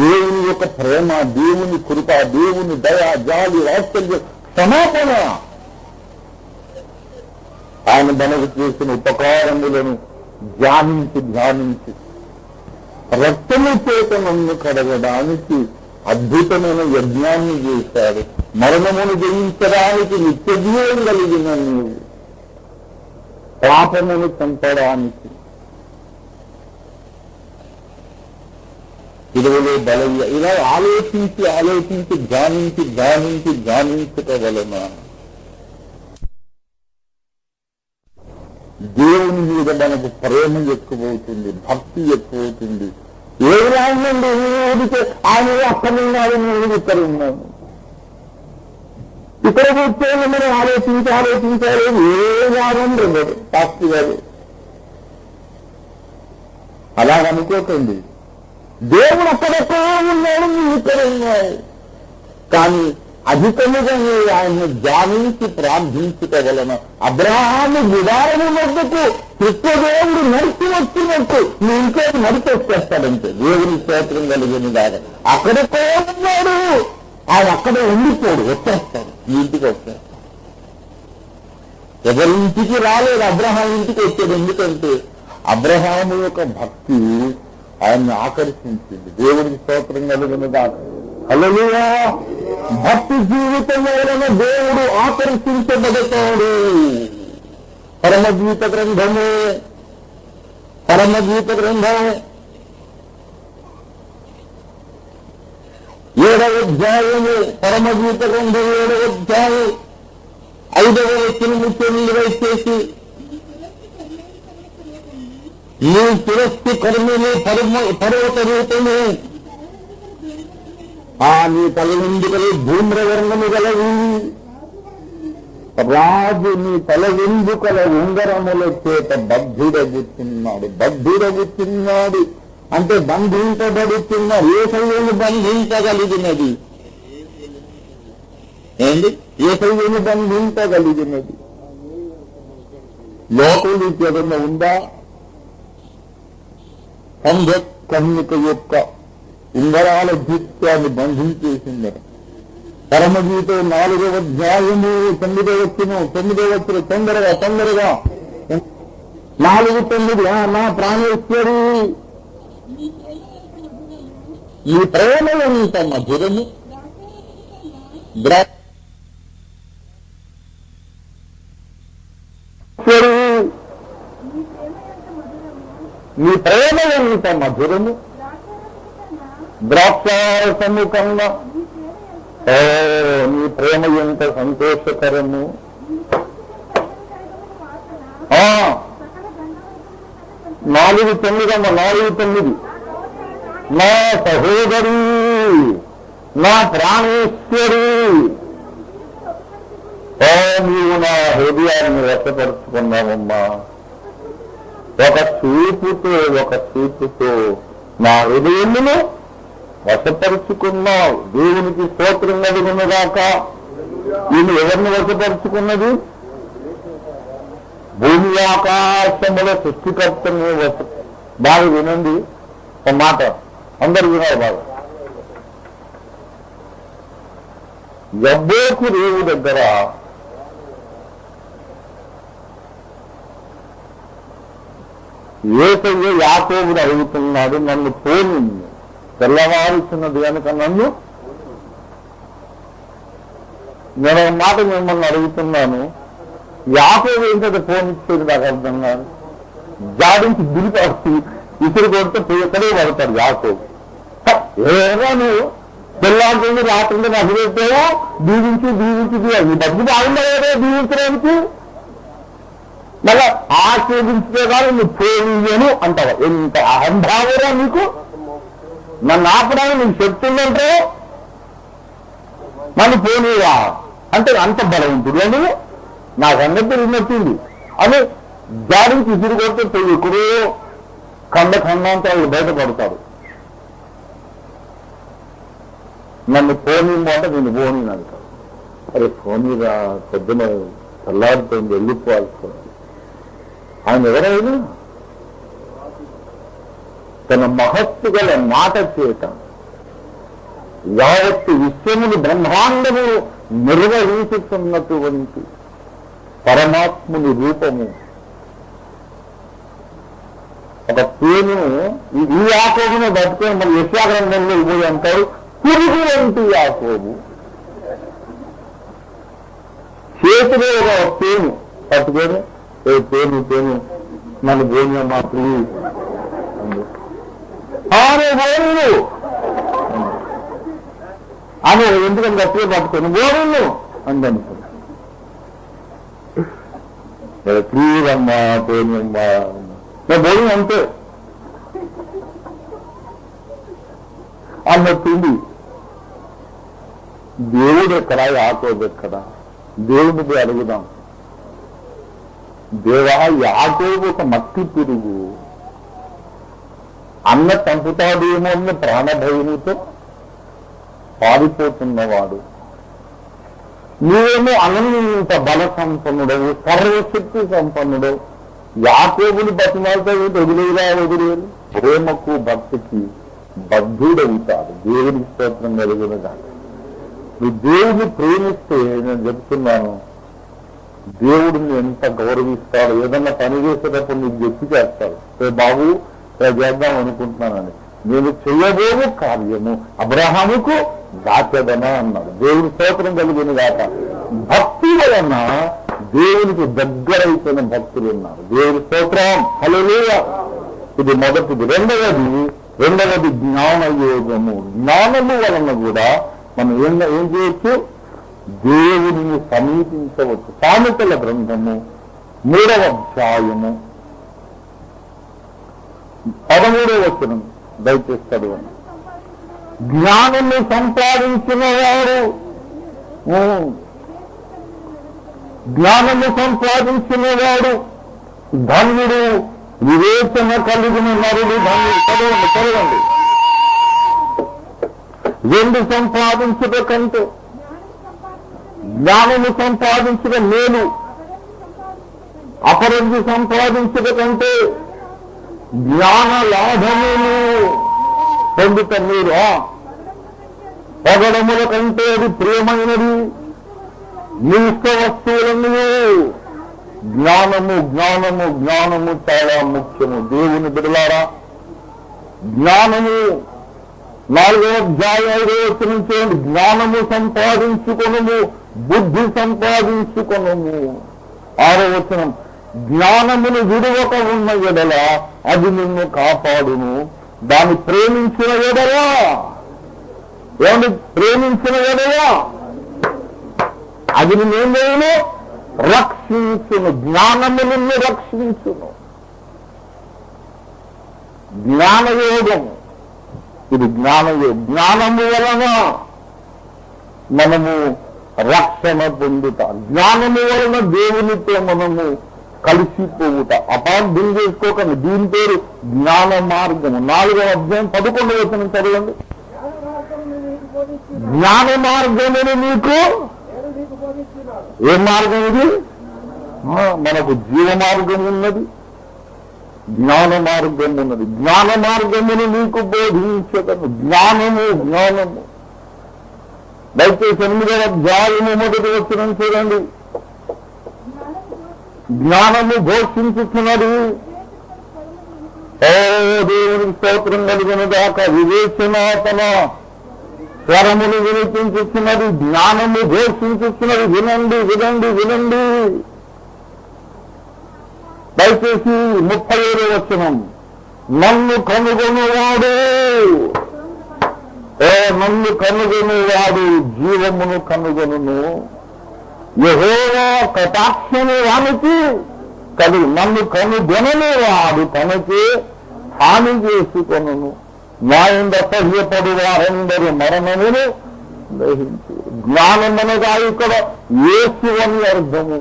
[SPEAKER 1] దేవుని యొక్క ప్రేమ, దేవుని కృప, దేవుని దయ, జాలి, వాత్సల్యం, క్షమాపణ, ఆయన మనకు చేసిన ఉపకారములను ధ్యానించి రక్తము చేత నన్ను కడగడానికి అద్భుతమైన యజ్ఞాన్ని చేశాడు. మరణమును జయించడానికి నిత్య జీవం కలిగిన నీవు, పాపమును చంపడానికి ఇరువులో బలయ్య. ఇలా ఆలోచించి ధ్యానించట వలన దేవుని మీద మనకు ప్రేమ ఎక్కువవుతుంది, భక్తి ఎక్కువవుతుంది. ఏ రాండి ఊరికే ఆయన అక్కడ ఉన్నాడు, నేను ఇక్కడ ఉన్నాను. ఇక్కడ కూర్చొని మనం ఆలోచించాలి. ఏ వారం ఉండదు పాస్టర్ గారు. అలాగనుకోకండి. దేవుడు అక్కడెక్కడో ఉన్నాడు, నువ్వు ఇక్కడ ఉన్నావు. కానీ అధికముగా ఆయన్ని ధ్యానించి ప్రార్థించుట వలన అబ్రహాము గుడారము మధ్యకు కృష్ణదేవుడు నడిచి వచ్చినట్టు నీ ఇంట్లో నడిచి వచ్చేస్తాడంటే దేవుని స్తోత్రం కలిగిన దాని. అక్కడెక్కడో ఉన్నాడు, ఆయన అక్కడే ఉండిపోడు, వచ్చేస్తాడు, ఈ ఇంటికి వచ్చేస్తాడు. ఎవరింటికి రాలేదు, అబ్రహాం ఇంటికి వచ్చాడు. ఎందుకంటే అబ్రహాము యొక్క భక్తి ఆయన్ని ఆకర్షించింది. దేవుడికి స్తోత్రం కలిగిన దాని. హల్లెలూయా. భక్తి జీవితం వలన దేవుడు ఆకర్షించబడతాడు. పరమగీత గ్రంథం అధ్యాయము పరమగీత గ్రంథం 7వ అధ్యాయం 5వ వచనము తెలియచేసి నీ శిరస్సు కర్మము పర్వత రూపము నీ తల వెందుకలు ధూమ్రవర్ణము గలవి రాజు నీ తల వెందుకల ఉంగరముల చేత బద్ధుడగుతున్నాడు అంటే బంధించబడుతున్న యేసయ్యను బంధించగలిగినది ఏంటి యేసయ్యను బంధించగలిగినది లోకంలో ఏదన్నా ఉందా కన్యక యొక్క ఉంగరాల జీత్యాన్ని బంధించేసింది పరమగీత 4వ అధ్యాయము 9వ వచనం తొందరగా 4:9 నా ప్రాణేశ్వరి ఈ ప్రేమ ఎంత మధురము నీ ప్రేమ ఎంత మధురము ద్రాక్షారసము కన్నా నీ ప్రేమ ఎంత సంతోషకరము 4:9 నా సహోదరి నా ప్రాణేశ్వరి నీవు నా హృదయాన్ని వశపరుచుకున్నావమ్మా ఒక చూపుతో నా హృదయమును వశపరుచుకున్నావు దేవునికి స్తోత్రం కలుగునుగాక ఈయన ఎవరిని వశపరుచుకున్నది భూమి ఆకాశముల సృష్టికర్తని బాగా వినండి ఒక మాట అందరు వినాలి బాగా యబ్బోకు రేవు దగ్గర యేసయ్య యాకోబుని అడుగుతున్నాడు నన్ను పోని తెల్లవారుచున్నది కనుక నన్ను నేను ఒక మాట మిమ్మల్ని అడుగుతున్నాను యాకోబు ఏంటంటే ఫోన్ ఇచ్చేది నాకు అర్థం కాదు జాడించి దిగిపడి ఇసురు కొడితే ఎక్కడే పడతాడు యాకోబు ఏదో నువ్వు తెల్లారుతుంది రాత్రి నాకు పెట్టావో దీవించి ఈ డబ్బు బాగుందా ఏదో దీవించడానికి మళ్ళా ఆస్వాదించే కానీ నువ్వు పోనీయను అంటావా ఎంత అహంభావరా నీకు నన్ను ఆపడానికి నీకు చెప్తుందంటే నన్ను పోనీవా అంటే అంత బలవంతుడు అని నాకు అన్నట్టు విన్నట్టుంది అని జాడించి ఇసురు కొడితే ఎక్కడో ఖండాంతరాలు బయటపడతారు నన్ను పోనీమో అంటే నేను పోనీ అంటారు అరే పోనీరా పొద్దున చల్లారిపోయింది వెళ్ళిపోవాల్సి ఆయన ఎవరైనా తన మహత్తు గల మాట చేత యావత్తు విశ్వమును బ్రహ్మాండము నిర్వహించుతున్నటువంటి పరమాత్ముని రూపము ఒక పేను ఈ యాకోబును బతుకొని మరి యశాగ్రంథంలో ఇవ్వదు అంటారు పురుగు వంటి యాకోబు చేతిలో ఒక పేను పట్టుకొని పేను మన భూమి మా ప్లీజ్ బోరులు ఆమె ఎందుకని గట్టిగా పట్టుకొని బోరులు అందనుకో ప్లీజ్ అమ్మా పేను అమ్మా నా బోరు అంతే అన్నట్టుంది దేవుడు ఎక్కడా యాకోబు ఎక్కడా దేవుడికి అడుగుదాం దేవా యాకోబు ఒక మట్టి పురుగు అన్న చంపుతాడేమో అన్న ప్రాణభయముతో పారిపోతున్నవాడు నీవేమో అనంత బల సంపన్నుడవు సర్వశక్తి సంపన్నుడవు యాకోబుని బతిమాలతో వదిలేరు ప్రేమకు భక్తికి బద్ధుడవుతాడు దేవుని స్తోత్రం కలిగిన కాదు నువ్వు దేవుడిని ప్రేమిస్తే నేను చెప్తున్నాను దేవుడిని ఎంత గౌరవిస్తాడు ఏదన్నా పని చేసేటప్పుడు నీకు చెప్పి చేస్తాడు బాబు చేద్దాం అనుకుంటున్నానని నేను చెయ్యబోవు కార్యము అబ్రహాముకు దాచదన అన్నాడు దేవుని స్తోత్రం కలిగిన దాక భక్తి వలన దేవునికి దగ్గరైపోయిన భక్తులు ఉన్నారు దేవుని స్తోత్రం హల్లెలూయా ఇది మొదటిది రెండవది జ్ఞానయోగము జ్ఞానము వలన కూడా మనం ఏం చేయొచ్చు? దేవుడిని సమీపించవచ్చు. సామెతల గ్రంథము 3వ అధ్యాయము 13వ వచనం దయచేసి చదవండి. జ్ఞానము సంపాదించిన వాడు ధన్యుడు, వివేచన కలిగిన నరుడు ధన్యుడు. చదవండి. 2 సంపాదించుట కంటే జ్ఞానము సంపాదించుట మేలు, అపరంజి సంపాదించుట కంటే జ్ఞాన లాభమును పొందుట మీరు. పొగడముల కంటే అది ప్రియమైనది, మీ ఇష్ట వస్తువులన్నీ. జ్ఞానము చాలా ముఖ్యము. దేవుని బిడ్డలారా, జ్ఞానము 4వ అధ్యాయం 5వ వచనం చూడండి. జ్ఞానము సంపాదించుకొనుము, బుద్ధి సంపాదించుకొనుము. 6వ వచనం, జ్ఞానమును విడువక ఉన్న ఎడల అది నిన్ను కాపాడును, దాన్ని ప్రేమించిన ఎడల అది నిన్ను రక్షించును. జ్ఞానము నిన్ను రక్షించును. జ్ఞానయోగం, ఇది జ్ఞానము వలన మనము రక్షణ పొందుతాం. జ్ఞానము వలన దేవునితో మనము కలిసిపోవుట. అపార్థం చేసుకోకండి. దీని పేరు జ్ఞాన మార్గము. 4వ అధ్యాయం 11వ వచనం చదవండి. జ్ఞాన మార్గమును మీకు ఏ మార్గం ఇది? మనకు జీవ మార్గం ఉన్నది, జ్ఞాన మార్గం ఉన్నది. జ్ఞాన మార్గమును మీకు బోధించదను. జ్ఞానము దయచేసి 8వ అధ్యాయము 1వ వచనం చూడండి. జ్ఞానము ఘోషించుతున్నది. దేవునికి స్తోత్రం కలిగిన దాకా వివేచన తన స్వరములు వినిపించుతున్నది. జ్ఞానము ఘోషించుతున్నది. వినండి. దయచేసి 37వ వచనం. నన్ను కనుగొనువాడు జీవమును కనుగొనును. యెహోవా కటాక్షము వానికి కలిగి, నన్ను కనుగొనని వాడు తనకే హాని చేసుకొనును. న్యాయంగా అసహ్యపడు వారందరూ మరణమును గ్రహించు. జ్ఞానం అనగా ఇక్కడ యేసు అని అర్థము.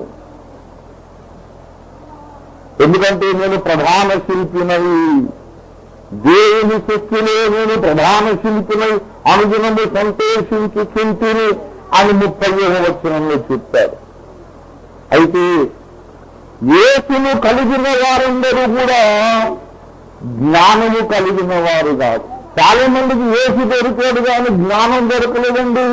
[SPEAKER 1] ఎందుకంటే నేను ప్రధాన శిల్పినై, దేవుని శక్తిలో నేను ప్రధాన శిల్పినై అనుగుణము సంతోషించుచుంటిని అని 30వ వచనంలో చెప్పారు. అయితే యేసును కలిగిన వారందరూ కూడా జ్ఞానము కలిగిన వారు కాదు. చాలా మందికి యేసు దొరికాడు కానీ జ్ఞానం దొరకలేదండి.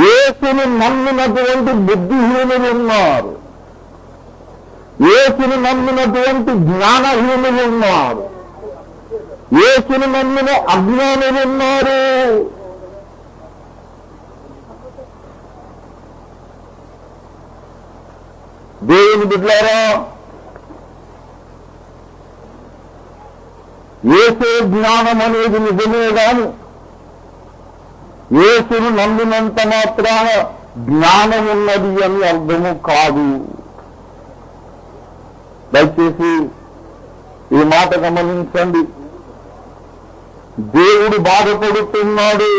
[SPEAKER 1] యేసును నమ్మినటువంటి బుద్ధిహీనులు ఉన్నారు, యేసును నమ్మినటువంటి జ్ఞానహీనులు ఉన్నారు, యేసును నమ్మిన అజ్ఞానులు ఉన్నారు. దేవుని బిడ్డలారా, యేసే జ్ఞానం అనేది నిజమే గాని యేసును నమ్మినంత మాత్రాన జ్ఞానం ఉన్నది అని అర్థము కాదు. దయచేసి ఈ మాట గమనించండి. దేవుడు బాధపడుతున్నాడు.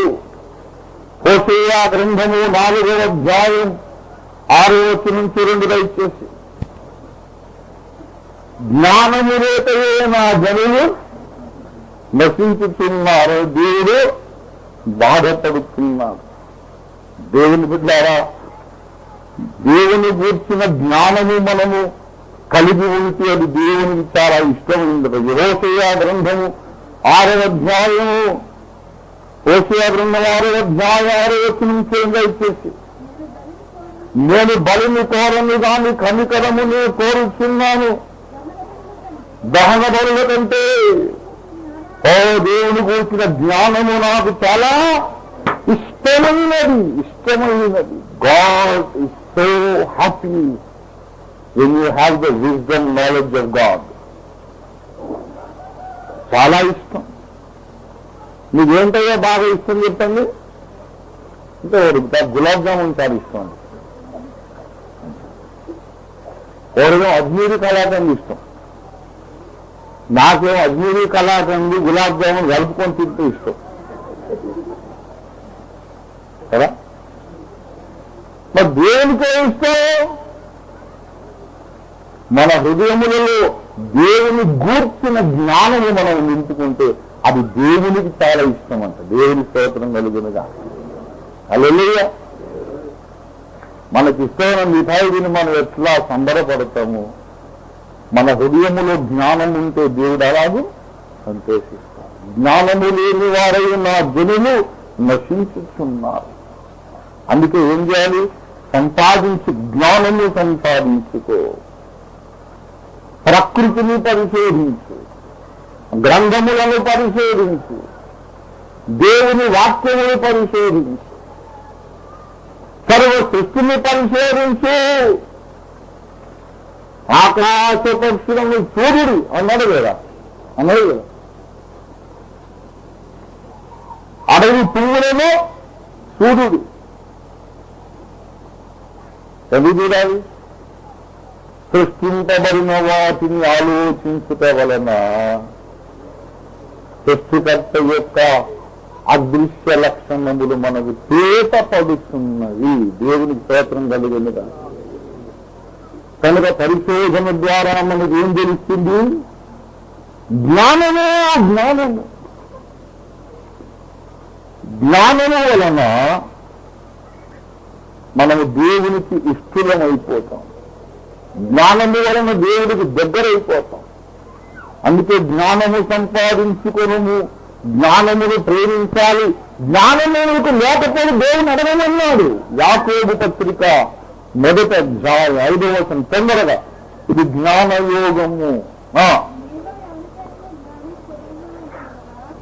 [SPEAKER 1] హోషేయ గ్రంథము 4వ అధ్యాయం 6వ వచనం చూడండి దయచేసి. జ్ఞానము రేతయే నా జనులు నశించుతున్నారు. దేవుడు బాధపడుతున్నాడు. దేవుని బిడ్డలారా, దేవుని గూర్చిన జ్ఞానము మనము కలిగి ఉంటే అది దేవునికి చాలా ఇష్టమైంది. హోషేయ గ్రంథము 6వ అధ్యాయము, హోషేయ గ్రంథం 6వ అధ్యాయం 6వ వచనం చూడండి దయచేసి. నేను బలిని కోరను గాని కనికరమును కోరుచున్నాను, దహన బలుల కంటే. ఓ దేవుని కూర్చిన జ్ఞానము నాకు చాలా ఇష్టమైనది. God is so happy when you have the wisdom, knowledge of God. చాలా ఇష్టం. నీకేంటయ్యా బాగా ఇష్టం చెప్పండి అంటే వాడికి గులాబ్ జామున్ చాలా ఇష్టం అండి, వాడికి అజ్మీరీ కళాకండ్ ఇష్టం, నాకేమో అజ్మీరీ కళాకండ్ గులాబ్ జామున్ కలుపుకొని తింటూ ఇష్టం కదా. మరి దేవునికే ఇష్టం, మన హృదయములలో దేవుని గూర్చిన జ్ఞానము మనం నింపుకుంటే అది దేవునికి చాలా ఇష్టం అంట. దేవుని స్తోత్రం కలుగునుగా. హల్లెలూయా. మనకి ఇష్టమైన మిఠాయి తిని మనం ఎట్లా సంబరపడతాము, మన హృదయములో జ్ఞానం ఉంటే దేవుడు అలాగే సంతోషిస్తాడు. జ్ఞానము లేని వారై నా జనులు నశించుతున్నారు. అందుకే ఏం చేయాలి? సంపాదించి జ్ఞానము సంపాదించుకో, ప్రకృతిని పరిశోధించు, గ్రంథములను పరిశోధించు, దేవుని వాక్యమును పరిశోధించు, సర్వ సృష్టిని పరిశోధించు, ఆకాశ పక్షులను చూడుడు అన్నాడు కదా, అన్నాడు కదా. అడవి పువ్వులను చూడుడు. ఎందుకు చూడాలి? సృష్టింపబడిన వాటిని ఆలోచించుట వలన సృష్టికర్త యొక్క అదృశ్య లక్షణములు మనకు తేట పడుతున్నవి. దేవునికి స్తోత్రం కలిగినగా. కనుక పరిశోధన ద్వారా మనకు ఏం తెలుస్తుంది? జ్ఞానమే. జ్ఞానము జ్ఞానము వలన మనము దేవునికి ఇష్టమైపోతాం, జ్ఞానము వలన దేవుడికి దగ్గరైపోతాం. అందుకే జ్ఞానము సంపాదించుకొనుము, జ్ఞానమును ప్రేమించాలి. జ్ఞానము నీకు లేకపోతే దేవుని అడగమన్నాడు. యాకోబు పత్రిక 1వ అధ్యాయం 5వ వచనం తొందరగా. ఇది జ్ఞానయోగము.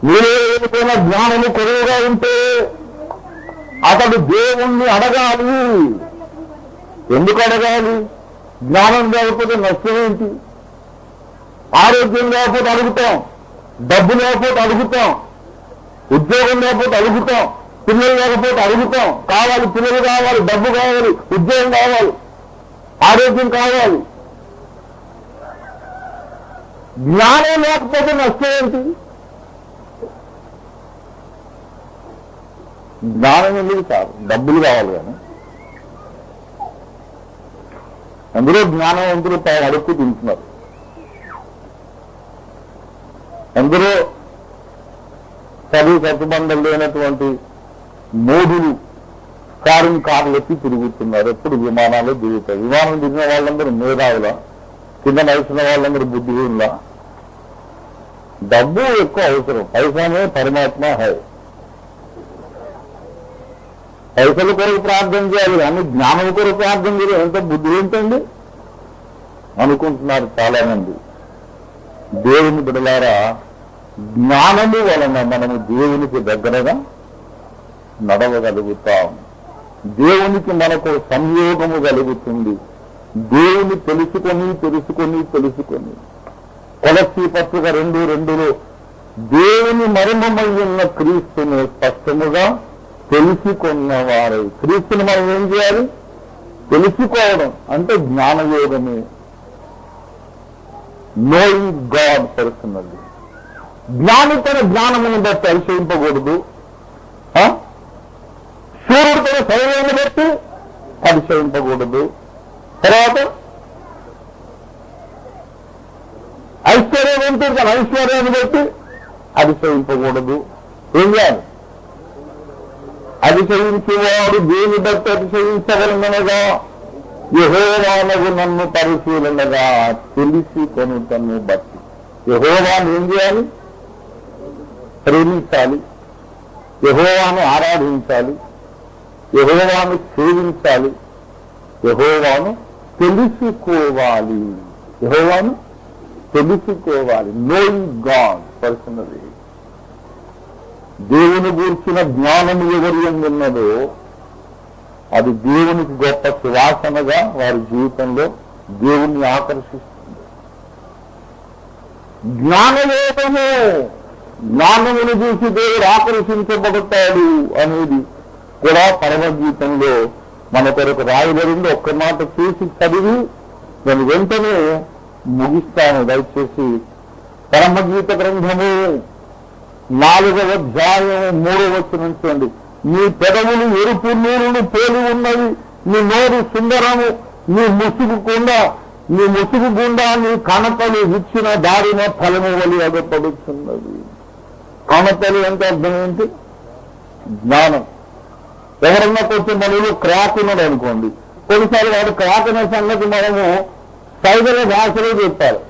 [SPEAKER 1] మీరే ఏదైనా జ్ఞానము కొరవుగా ఉంటే అతడు దేవుణ్ణి అడగాలి. ఎందుకు అడగాలి? జ్ఞానం లేకపోతే నష్టం ఏంటి? ఆరోగ్యం లేకపోతే అడుగుతాం, డబ్బు లేకపోతే అడుగుతాం, ఉద్యోగం లేకపోతే అడుగుతాం, పిల్లలు లేకపోతే అడుగుతాం. కావాలి, పిల్లలు కావాలి, డబ్బు కావాలి, ఉద్యోగం కావాలి, ఆరోగ్యం కావాలి. జ్ఞానం లేకపోతే నష్టం ఏంటి? జ్ఞానం ఎందుకు కాదు, డబ్బులు కావాలి. కానీ అందులో జ్ఞానవంతులు అడుక్కు తింటున్నారు. అందరూ చదువు కట్టుబండలు లేనటువంటి మోదులు కార్లు ఎత్తి తిరుగుతున్నారు. ఎప్పుడు విమానాలు దిగుతారు. విమానం దిగిన వాళ్ళందరూ మేధావుల, కింద నడిచిన వాళ్ళందరూ బుద్ధిహీనుల. డబ్బు ఎక్కువ అవసరం, పైసానే పరమాత్మ హై. పైసల కొరకు ప్రార్థన చేయాలి కానీ జ్ఞానం కొరకు ప్రార్థన చేయాలి. ఎంత బుద్ధి ఏంటండి అనుకుంటున్నారు చాలా మంది. దేవుని బిడ్డలారా, జ్ఞానము వలన మనము దేవునికి దగ్గరగా నడవగలుగుతాం. దేవునికి మనకు సంయోగము కలుగుతుంది. దేవుని తెలుసుకొని తెలుసుకొని తెలుసుకొని కొలస్సీ పత్రిక 2:2లో దేవుని మర్మమై ఉన్న క్రీస్తును స్పష్టముగా తెలుసుకున్నవారై. క్రీస్తుని మనం ఏం చేయాలి? తెలుసుకోవడం అంటే జ్ఞానయోగమే. Knowing God personally. జ్ఞాని తన జ్ఞానమును బట్టి అతిశయింపకూడదు, సూర్యుడు తన శరీరాన్ని బట్టి అతిశయింపకూడదు. తర్వాత ఐశ్వర్యవంతుడు తన ఐశ్వర్యాన్ని బట్టి అతిశయింపకూడదు. ఏం చేయాలి? అతిశయించేవాడు దేని బట్టి అతిశయించగలనగా యెహోవానగు నన్ను పరిశీలనగా తెలుసుకొనుటను బట్టి. యెహోవాను ఏం చేయాలి? ప్రేమించాలి, యెహోవాను ఆరాధించాలి, యెహోవాను సేవించాలి, యెహోవాను తెలుసుకోవాలి. యెహోవాను తెలుసుకోవాలి. Knowing God personally. దేవుని గూర్చిన జ్ఞానము ఎవరు ఉన్నదో అది దేవునికి గొప్ప సువాసనగా వారి జీవితంలో దేవుణ్ణి ఆకర్షిస్తుంది. జ్ఞానయోగము జ్ఞానమును చూసి దేవుడు ఆకర్షించబడతాడు అనేది కూడా పరమగీతంలో మన కొరకు రాయబడింది. ఒక్క మాట చూసి చదివి నేను వెంటనే ముగిస్తాను. దయచేసి పరమగీత గ్రంథము 4వ అధ్యాయం 3వ వచనం చూడండి. నీ పెదవులు ఎరుపు నూరును పోలి ఉన్నవి, నీ నోరు సుందరము, నీ ముసుగు గుండా నీ కణతలు ఇచ్చిన దారిన ఫలము వలి అగపడుతున్నది. కణతలు అంటే అర్థం ఏంటి? జ్ఞానం. ఎవరన్నా కొంచెం మనలో క్రాక్ ఉన్నాడు అనుకోండి, కొన్నిసార్లు వాడు క్రాక్ అనే సంగతి మనము సైగల భాషలో చెప్పాలి.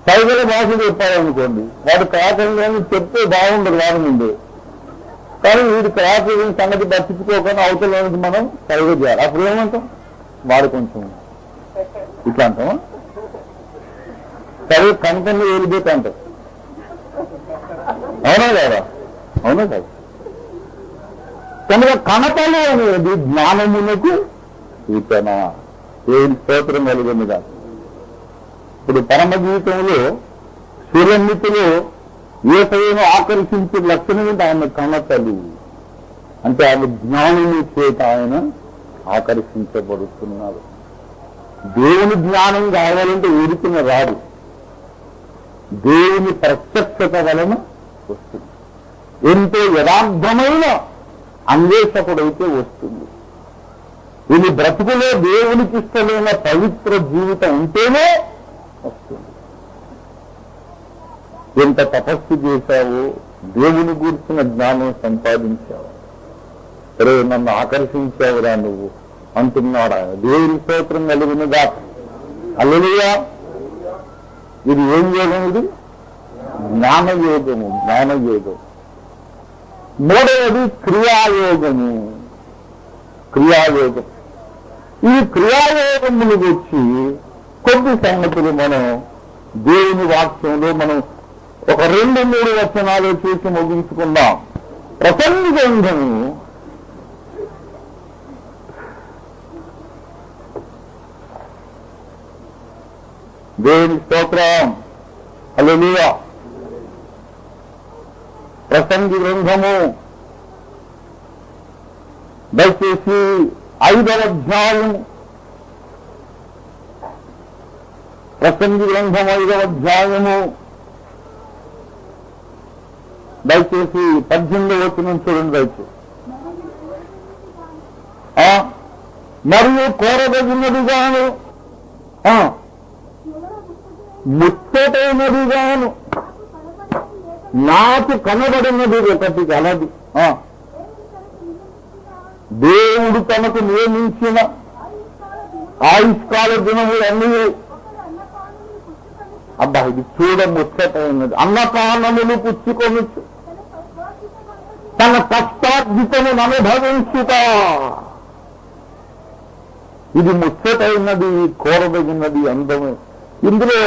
[SPEAKER 1] సైగల భాష చెప్పాలనుకోండి, వాడు క్రాక్ అని చెప్తే బాగుండదు వాడి ముందు. కానీ వీడు క్రాక్ సంగతి పట్టించుకోకుండా అవతల మనం సైగ చేయాలి. అప్పుడు ఏమంటాం? వాడు కొంచెం ఇట్లా అంటామా? సరే కంటెంట్ వెళ్ళిపోతే అంటాం. అవునా కదా? అవునా కాదు? కనుక కనతలు అనేది జ్ఞానమునకు సూచన. ఏం స్తోత్రం కలిగింది కాదు. ఇప్పుడు పరమగీతంలో సూర్యమితిలో ఏసైను ఆకర్షించే లక్షణం ఏంటి? ఆయన కనతలు అంటే ఆయన జ్ఞానము చేత ఆయన ఆకర్షించబడుతున్నారు. దేవుని జ్ఞానం కావాలంటే ఊరికిన రాదు, దేవుని ప్రత్యక్షత వలన వస్తుంది. ఎంతో యథార్థమైన అన్వేషకుడైతే వస్తుంది. ఇది బ్రతుకులో దేవునికి ఇష్టమైన పవిత్ర జీవితం ఉంటేనే వస్తుంది. ఎంత తపస్సు చేశావో, దేవుని గురించిన జ్ఞానం సంపాదించావు, సరే నన్ను ఆకర్షించావురా నువ్వు అంటున్నాడు ఆయన. దేవుని స్తోత్రం కలిగినగా. హల్లెలూయా. ఇది ఏం యోగం? ఇది జ్ఞానయోగము. జ్ఞానయోగం. మూడవది క్రియాయోగము. క్రియాయోగం. ఈ క్రియాయోగములు వచ్చి కొద్ది సంగతులు మనం దేవుని వాక్యంలో మనం ఒక 2-3 వచనాలు చూసి ముగించుకుందాం. ప్రసంగి గ్రంథము దేవుని స్తోత్రం. హల్లెలూయా. ప్రసంగి గ్రంథము దయచేసి 5వ అధ్యాయం. ప్రసంగి గ్రంథం 5వ అధ్యాయము దయచేసి 18వ వచనం చూడండి. దయచేసి మరియు కోరదగినదిగాను ముచ్చటైనదిగాను నాకు కనబడినది ఒకటి కలది. దేవుడు తనకు నియమించిన ఆయుష్కాల దినములన్నీ అబ్బా ఇది చూడ ముచ్చటైనది. అన్నపానములు పుచ్చుకొనొచ్చు, తన కష్టార్జితము అనుభవించుట. ఇది ముచ్చటైనది, కోరదగినది, అందమే. ఇందులో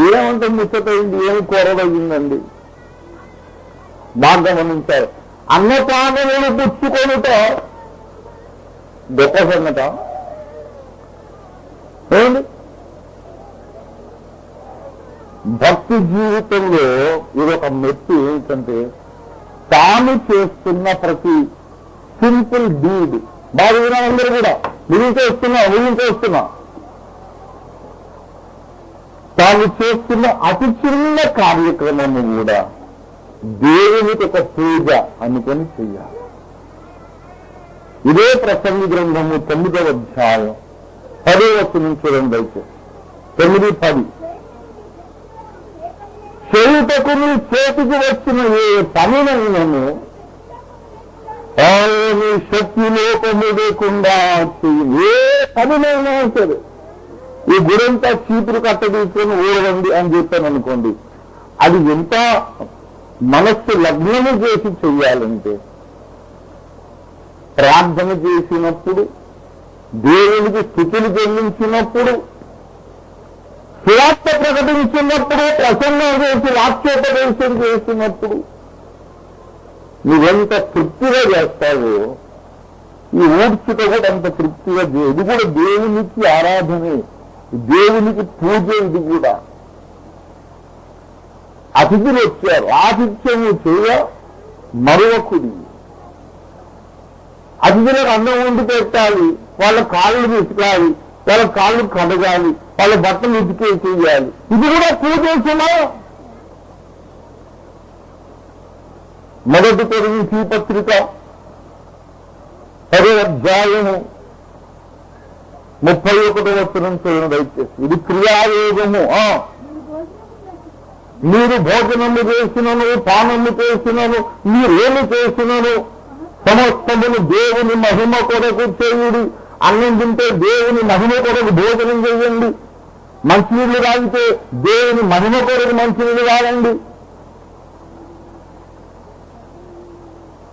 [SPEAKER 1] ఏమంటే ముచ్చటైంది, ఏమి కోరదగిందండి? బాగా గమనించారు. అన్నపానములు పుచ్చుకొనుట గొప్ప సంగత ఏమండి? భక్తి జీవితంలో ఇదొక మెట్టు. ఏంటంటే తాను చేస్తున్న ప్రతి సింపుల్ డీడ్. బాగా అందరూ కూడా ఊహించేస్తున్నా తాను చేస్తున్న అతి చిన్న కార్యక్రమము కూడా దేవునికి ఒక పూజ అనుకొని చెయ్యాలి. ఇదే ప్రసంగి గ్రంథము 9వ అధ్యాయం 10వ వచనం చూడండి. అయితే 9:10 చేయుటకు నీ చేతికి వచ్చిన ఏ పనినైనను నీ శక్తి లోపము లేకుండా ఏ పనినైనా సరే. ఈ గురంతా చీపురు కట్ట తీసుకొని ఊరవండి అని చెప్పాను అనుకోండి, అది ఎంత మనస్సు లగ్నము చేసి చెయ్యాలంటే, ప్రార్థన చేసినప్పుడు, దేవునికి స్తుతులు చెల్లించినప్పుడు, సువార్త ప్రకటించినప్పుడు, ప్రసంగం చేసి వాక్యోపదేశం చేసినప్పుడు నువ్వెంత తృప్తిగా చేస్తావో ఈ ఊడ్చుట కూడా అంత తృప్తిగా. ఇది కూడా దేవునికి ఆరాధనే, దేవునికి పూజ. ఇది కూడా అతిథులు వచ్చారు, ఆతిథ్యము చేయ మరొకడి. అతిథులకు అన్నం వండి పెట్టాలి, వాళ్ళ కాళ్ళు విసుకాలి, వాళ్ళ కాళ్ళు కడగాలి, వాళ్ళ బట్టలు ఉతికే చేయాలి. ఇది కూడా పూజేసినా. మొదటి కొరింథీ పత్రిక 10వ అధ్యాయము 31వ వచనం చూడండి దయచేసి. ఇది క్రియాయోగము. మీరు భోజనము చేసినను, పానము చేసినను, మీరేమి చేసినను సమస్తమును దేవుని మహిమ కొరకు చేయుడి. అన్నం తింటే దేవుని మహిమ కొరకు భోజనం చేయండి. మంచినీళ్ళు తాగితే దేవుని మహిమ కొరకు మంచినీళ్ళు తాగండి.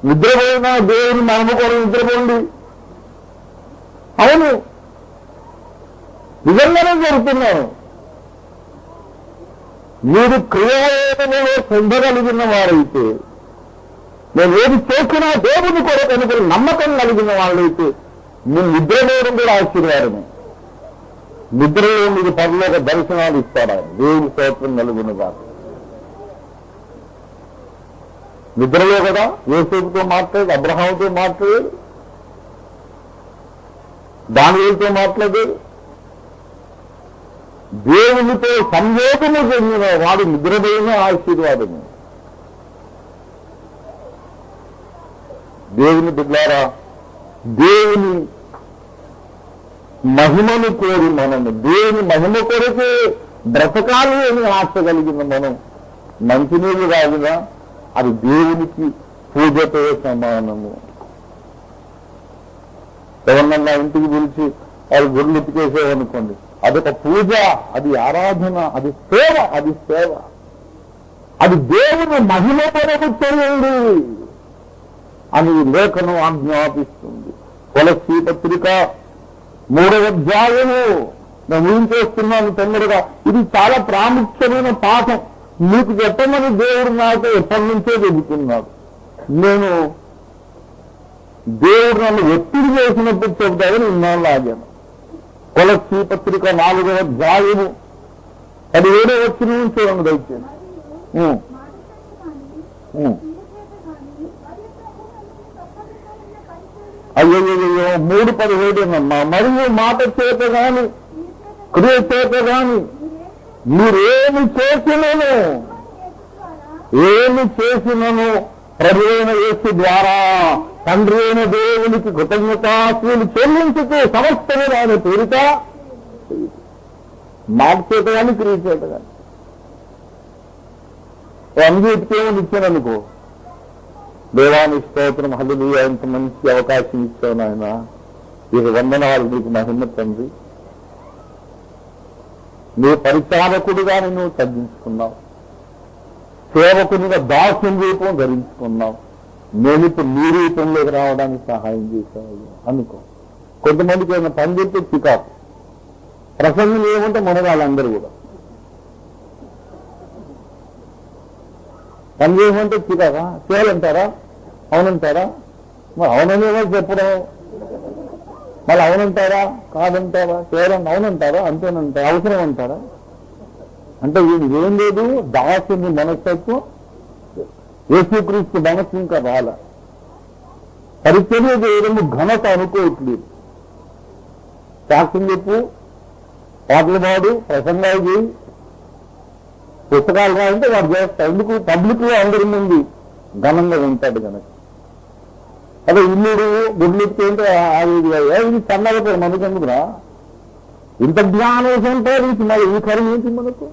[SPEAKER 1] నిద్రపోయినా దేవుని మహిమ కొరకు నిద్రపోండి. అవును, నిజంగానే జరుగుతున్నాను. మీరు క్రియాయోగంలో శ్రద్ధ కలిగిన వారైతే, నేను ఏది చేసినా దేవుని కొరకు అనుకుని నమ్మకం కలిగిన వాళ్ళైతే మీ నిద్రపోవడం కూడా ఆశీర్వాదమే. నిద్రలో మీకు పరలోక దర్శనాలు ఇస్తాడా? దేవుని స్తోత్రం కలుగును కాదు. నిద్రలో కదా యోసేపుతో మాట్లాడేది, అబ్రహాముతో మాట్లాడేది, దానియేలుతో మాట్లాడేది. దేవునితో సంయోగము చెందిన వాడు నిద్రపోయిన ఆశీర్వాదము. దేవుని బిడ్డలారా, దేవుని మహిమను కోరి మనము దేవుని మహిమ కొరకే బ్రతకాలి అని ఆశ కలిగిన మనం మంచినీళ్ళు తాగినా అది దేవునికి పూజతో సమానము. ఎవరన్నా ఇంటికి పిలిచి వాళ్ళు గుడ్లు ఉతికేసేవనుకోండి, అదొక పూజ, అది ఆరాధన, అది సేవ, అది సేవ. అది దేవుని మహిమ కొరకు చేయండి అని లేఖనం ఆజ్ఞాపిస్తుంది. కొలస్సీ పత్రిక 3వ అధ్యాయము నేను ఏం చేస్తున్నాను తొందరగా. ఇది చాలా ప్రాముఖ్యమైన పాఠం. మీకు చెప్పమని దేవుడు నాకు ఎప్పటి నుంచో చెబుతున్నాడు. నేను దేవుడు నన్ను ఒత్తిడి చేసినప్పుడు చెబుతాడని ఇన్నాళ్ళు ఆగాను. కొలస్సీ పత్రిక 4వ అధ్యాయము 17వ వచనం చూడండి దయచేసి. అయ్యో 3:17 మరియు మాట చేత గాని క్రియ చేత గాని మీరేమి చేసినను ప్రభువైన యేసు ద్వారా తండ్రి అయిన దేవునికి కృతజ్ఞతాస్తుతులు చెల్లించుతూ సమస్తమే ఆయన పేరిట మాట చేత కానీ క్రియ చేత కానీ. అంగీటికేమని ఇచ్చాననుకో, దేవాని స్తోత్రం, హల్లెలూయా, ఎంత మంచి అవకాశం ఇచ్చావు నాయన, ఇక వందనాలు నీకు మహిమ తండ్రి. నీ పరిచారకుడిగా నువ్వు తగ్గించుకున్నావు, సేవకునిగా దాస్యం రూపం ధరించుకున్నావు, నేను ఇప్పుడు నీ రూపంలోకి రావడానికి సహాయం చేశావు అనుకో. కొంతమందికి ఏమైనా పని చెప్తే చికాకు, ప్రసంగం ఏమంటే మన వాళ్ళందరూ కూడా పని చేయమంటే చికాకా, చేయాలంటారా, అవునంటారా, మరి అవుననేమో చెప్పడం, మళ్ళీ అవునంటారా, కాదంటారా, చేయాలని అవునంటారా, అంతేనంటారా, అవసరం అంటారా? అంటే ఇది ఏం లేదు, దాసుని మనస్తత్వం, యేసుక్రీస్తు మనస్సు ఇంకా రాల. పరిచర్య చేయడం ఘనత అనుకోవట్లేదు. సాక్ష్యం చెప్పు, పాటలు పాడు, ప్రసంగాలు చేయి, పుస్తకాలు రాయంటే వాడు చేస్తా. ఎందుకు? పబ్లిక్ లో అందరి ముందు ఘనంగా ఉంటాడు కనుక. అదే ఇల్లుడు గుడ్లెత్తి అంటే ఇది సన్నగా మనకు ఎందుకురా, ఇంత జ్ఞానం ఉంటారు. మరి ఈ కరం ఏంటి మనకు?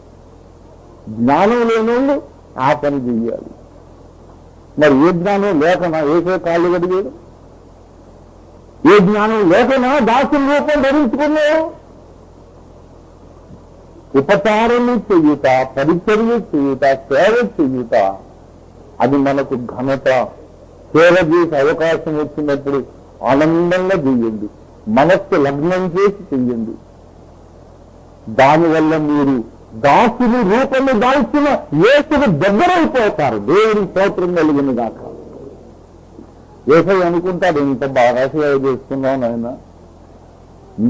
[SPEAKER 1] జ్ఞానం లేని వాళ్ళు ఆ పని చెయ్యాలి. మరి ఏ జ్ఞానం లేకనా ఏసే కాళ్ళు కడిగాడు? ఏ జ్ఞానం లేకనా దాసుని రూపం ధరించుకున్నావు? ఉపచారము చెయ్యుట, పరిచర్య చేయుట, సేవ చేయుట, అది మనకు ఘనత. సేవ చేసే అవకాశం వచ్చినప్పుడు ఆనందంగా చెయ్యండి, మనస్సు లగ్నం చేసి చెయ్యండి. దానివల్ల మీరు దాసుని రూపము దాల్చిన యేసుకు దగ్గరైపోతారు. దేవుని స్తోత్రం కలిగిన దాక. యేసయ్య అనుకుంటాడు, ఇంత బాగా సేవ చేస్తున్నాను ఆయన,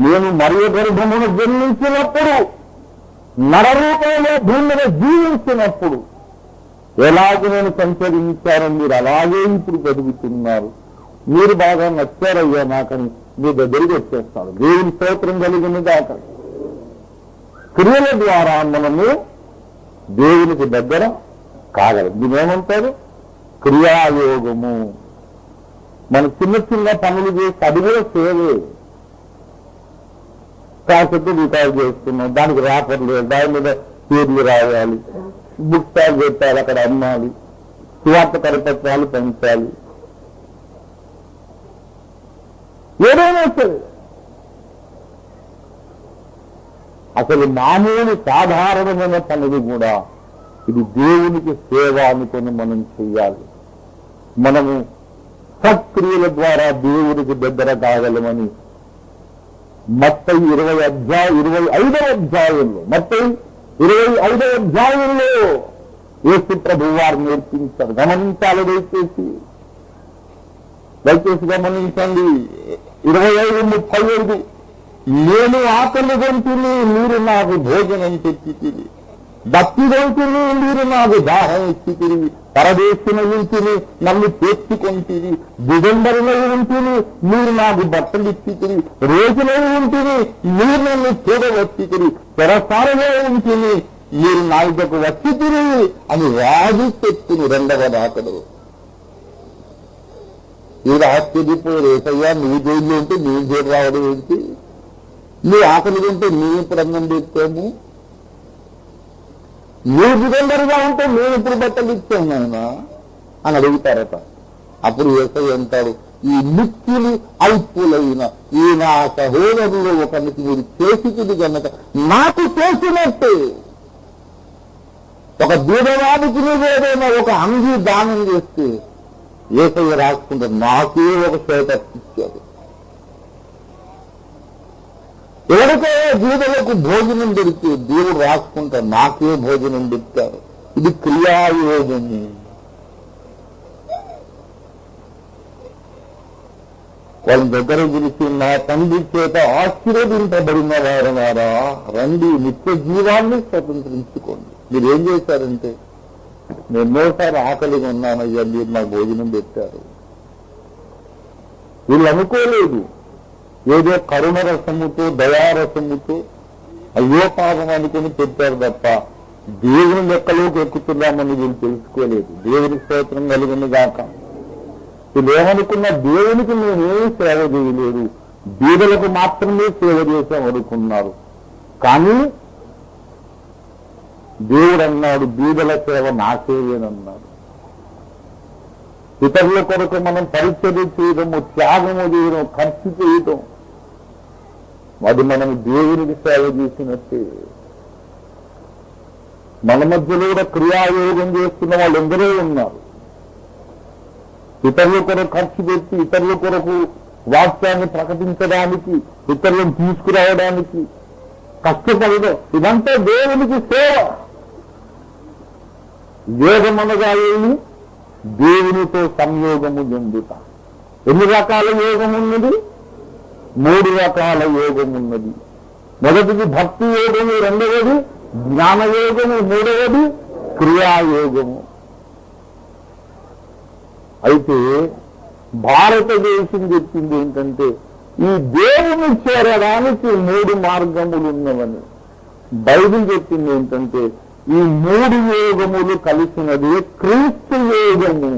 [SPEAKER 1] నేను మరియ గర్భమును జన్మించినప్పుడు, నరరూపంలో భూమి మీద జీవించినప్పుడు ఎలాగ నేను సంచరించానో మీరు అలాగే ఇప్పుడు బతుకుతున్నారు, మీరు బాగా నచ్చారయ్యా నాకని మీ దగ్గరికి వచ్చేస్తాడు. దేవుని స్తోత్రం కలిగింది కాక. క్రియల ద్వారా మనము దేవునికి దగ్గర కాగలం. దీనేమంటారు? క్రియాయోగము. మన చిన్న చిన్న పనులు చేసి అది కూడా సేవే. కాసేపు రికార్డు చేస్తున్నాం, దానికి రాపర్లు, దాని మీద పేర్లు రాయాలి, బుక్ స్టాల్ పెట్టాలి, అక్కడ అమ్మాలి, సువార్త కరపత్రాలు పంచాలి, ఏదైనా సరే. అసలు మామూలు సాధారణమైన పనులు కూడా ఇది దేవునికి సేవ అనుకొని మనం చెయ్యాలి. మనము సత్క్రియల ద్వారా దేవునికి దగ్గర కాగలమని మత్తయి 25వ అధ్యాయంలో యేసు ప్రభువు వారు నేర్పించారు. గమనించాలి, దయచేసి గమనించండి. 25:35 నేను ఆకలి గొంతుని మీరు నాకు భోజనం తెచ్చితిరి, దప్పి గొంతుని మీరు నాకు దాహం ఇచ్చితిరి, పరదేశిన ఇంటిని నన్ను చేర్చుకొంటిరి, దిగంబరిన ఇంటిని మీరు నాకు బట్టలు ఇచ్చితిరి, రోజున ఇంటిని మీరు నన్ను చూడవచ్చితిరి, చెరసారలో ఇంటిని మీరు నా ఇద్దకు వచ్చితిరి అని రాజు చెప్తుని రెండవ రాకడు. మీరు ఆశ్చర్యపోయారు, ఏసయ్యా నువ్వు జైల్లో ఉంటే నేను జైలు రావడం ఏంటి, నువ్వు ఆకలి ఉంటే మేము ఇప్పుడు అన్నం తెచ్చాము, నువ్వు దిగంబరిగా ఉంటే మేము ఇప్పుడు బట్టలు ఇచ్చాము ఆయన అని అడుగుతారట. అప్పుడు యేసయ్య అంటాడు, ఈ మిక్కిలి అల్పులైన ఈ నా సహోదరులు ఒకరికి మీరు చేసిది కనుక నాకు చేసినట్టు. ఒక బీదవాడికి ఏదైనా ఒక అంగీ దానం చేస్తే యేసయ్య రాసుకుంటారు, నాకే ఒక చేత ఇచ్చాడు. ఎవరికో బీదలకు భోజనం దొరికితే దేవుడు రాసుకుంటారు, నాకే భోజనం దొరికారు. ఇది క్రియాయోగము. వాళ్ళ దగ్గర పిలిచి, నా తండ్రి చేత ఆశీర్వదింపబడిన వారా రండి, నిత్య జీవాన్ని స్వతంత్రించుకోండి. మీరు ఏం చేశారంటే, నేను ఎన్నోసారి ఆకలిగా ఉన్నానయ్యా, మీరు నాకు భోజనం పెట్టారు. వీళ్ళు అనుకోలేదు, ఏదో కరుణ రసముతో దయారసముతో అయ్యో పాపం అనుకుని పెట్టారు తప్ప దేవుని లెక్కలోకి ఎక్కుతున్నామని వీళ్ళు తెలుసుకోలేదు. దేవుని స్తోత్రం కలిగింది కాక. వీళ్ళు ఏమనుకున్నా, దేవునికి మేమేం సేవ చేయలేదు, బీదలకు మాత్రమే సేవ చేసాం అనుకున్నారు. కానీ దేవుడు అన్నాడు, బీదల సేవ నా సేవేనన్నాడు. ఇతరుల కొరకు మనం పరిచర్య చేయడము, త్యాగము చేయడం, ఖర్చు చేయడం, అది మనం దేవునికి సేవ చేసినట్టే. మన మధ్యలో కూడా క్రియాయోగం చేస్తున్న వాళ్ళు ఎందరో ఉన్నారు. ఇతరుల కొరకు ఖర్చు పెట్టి, ఇతరుల కొరకు వాక్యాన్ని ప్రకటించడానికి, ఇతరులను తీసుకురావడానికి కష్టపడడం, ఇదంతా దేవునికి సేవ. యోగమనగా ఏమి? దేవునితో సంయోగము చెందుట. ఎన్ని రకాల యోగం ఉన్నది? 3 రకాల యోగం ఉన్నది. మొదటిది భక్తి యోగము, రెండవది జ్ఞానయోగము, మూడవది క్రియాయోగము. అయితే భారతదేశం చెప్పింది ఏంటంటే, ఈ దేవుని చేరడానికి 3 మార్గములు ఉన్నవని. బైబిల్ చెప్పింది ఏంటంటే, ఈ 3 యోగములు కలిసినది క్రీస్తు యోగము.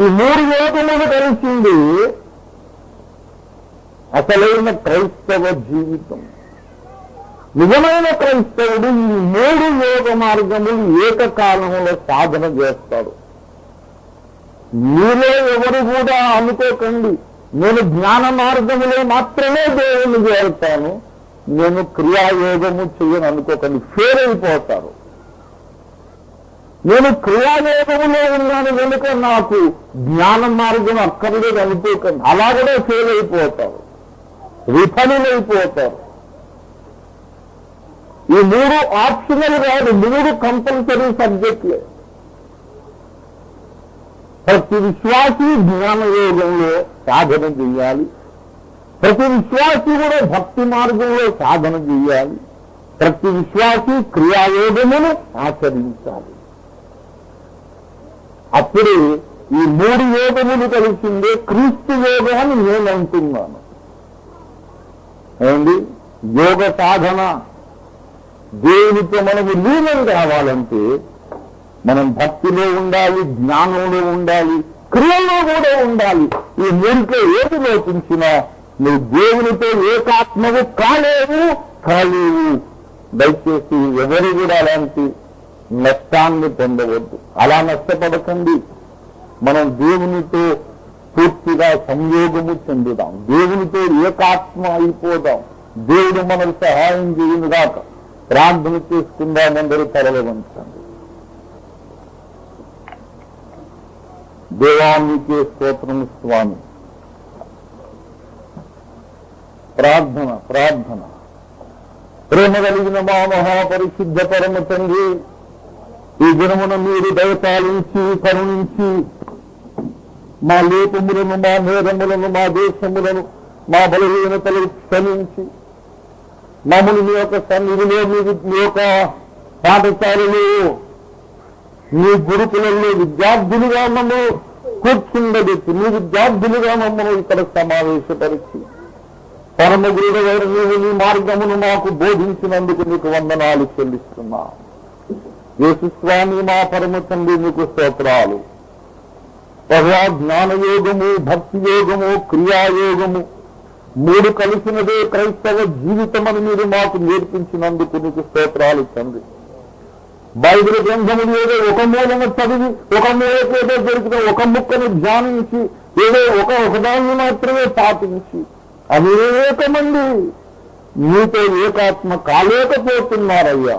[SPEAKER 1] ఈ 3 యోగములు కలిసింది అసలైన క్రైస్తవ జీవితం. నిజమైన క్రైస్తవుడు ఈ 3 యోగ మార్గములు ఏకకాలంలో సాధన చేస్తాడు. మీలో ఎవరు కూడా అనుకోకండి, నేను జ్ఞాన మార్గములో మాత్రమే దేవుని చేరుతాను, నేను క్రియాయోగము చెయ్యను అనుకోకండి, ఫెయిల్ అయిపోతారు. నేను క్రియాయోగములో ఉన్నాను కనుక నాకు జ్ఞాన మార్గం అక్కర్లేదు అనుకోకండి, అలా కూడా ఫెయిల్ అయిపోతారు, విఫలులైపోతారు. ఈ 3 ఆప్షనల్ కాదు, 3 కంపల్సరీ సబ్జెక్టులే. ప్రతి విశ్వాసి జ్ఞానయోగంలో సాధన చెయ్యాలి, ప్రతి విశ్వాసి కూడా భక్తి మార్గంలో సాధన చెయ్యాలి, ప్రతి విశ్వాసి క్రియాయోగమును ఆచరించాలి. అప్పుడు ఈ 3 యోగములు కలిసిందే క్రీస్తు యోగం అని నేను అంటున్నాను. ఏమండి, యోగ సాధన దేవునితో మనము లీనం కావాలంటే మనం భక్తిలో ఉండాలి, జ్ఞానంలో ఉండాలి, క్రియలో కూడా ఉండాలి. ఈ 3లో ఏది లోపించినా నువ్వు దేవునితో ఏకాత్మవు కాలేవు. దయచేసి ఎవరు కూడా అలాంటి నష్టాన్ని పొందవద్దు. అలా నష్టపడకండి. మనం దేవునితో పూర్తిగా సంయోగము చెందుదాం, దేవునితో ఏకాత్మ అయిపోదాం. దేవుడు మనకు సహాయం చేయునుగాక. ప్రార్థన చేసుకుందాం. అందరూ తరలి వంచండి. దేవానికే స్తోత్రము స్వామి. ప్రార్థన ప్రార్థన. ప్రేమ కలిగిన మా మహాపరిశుద్ధ పరమ తండ్రి, ఈ దినమున మీరు దయపాలించి కరుణించి మా లోపములను, మా నేరములను, మా దేశములను, మా బలహీనతలను క్షమించి మమ్మల్ని మీ యొక్క సన్నిధిలో, మీ యొక్క పాఠశాలలో, మీ గురుకులలో విద్యార్థులుగా మమ్మల్ని కూర్చుండబెట్టి, మీ విద్యార్థులుగా మమ్మల్ని ఇక్కడ సమావేశపరిచి పరమ గురుడైన నీవు నీ మార్గమును మాకు బోధించినందుకు నీకు వందనాలు చెల్లిస్తున్నా. యేసుస్వామి మా పరమ తండ్రి నీకు స్తోత్రాలు. జ్ఞానయోగము, భక్తి యోగము, క్రియాయోగము 3 కలిసినదే క్రైస్తవ జీవితం అని మీరు మాకు నేర్పించినందుకు నీకు స్తోత్రాలు తండ్రి. బైబిల్ గ్రంథములు ఏదో ఒక మూలన చదివి, ఒక మూలకు ఏదో దొరికిన ఒక ముక్కను ధ్యానించి, ఏదో ఒకదాన్ని మాత్రమే పాటించి అనేక మంది మీతో ఏకాత్మ కాలేకపోతున్నారయ్యా.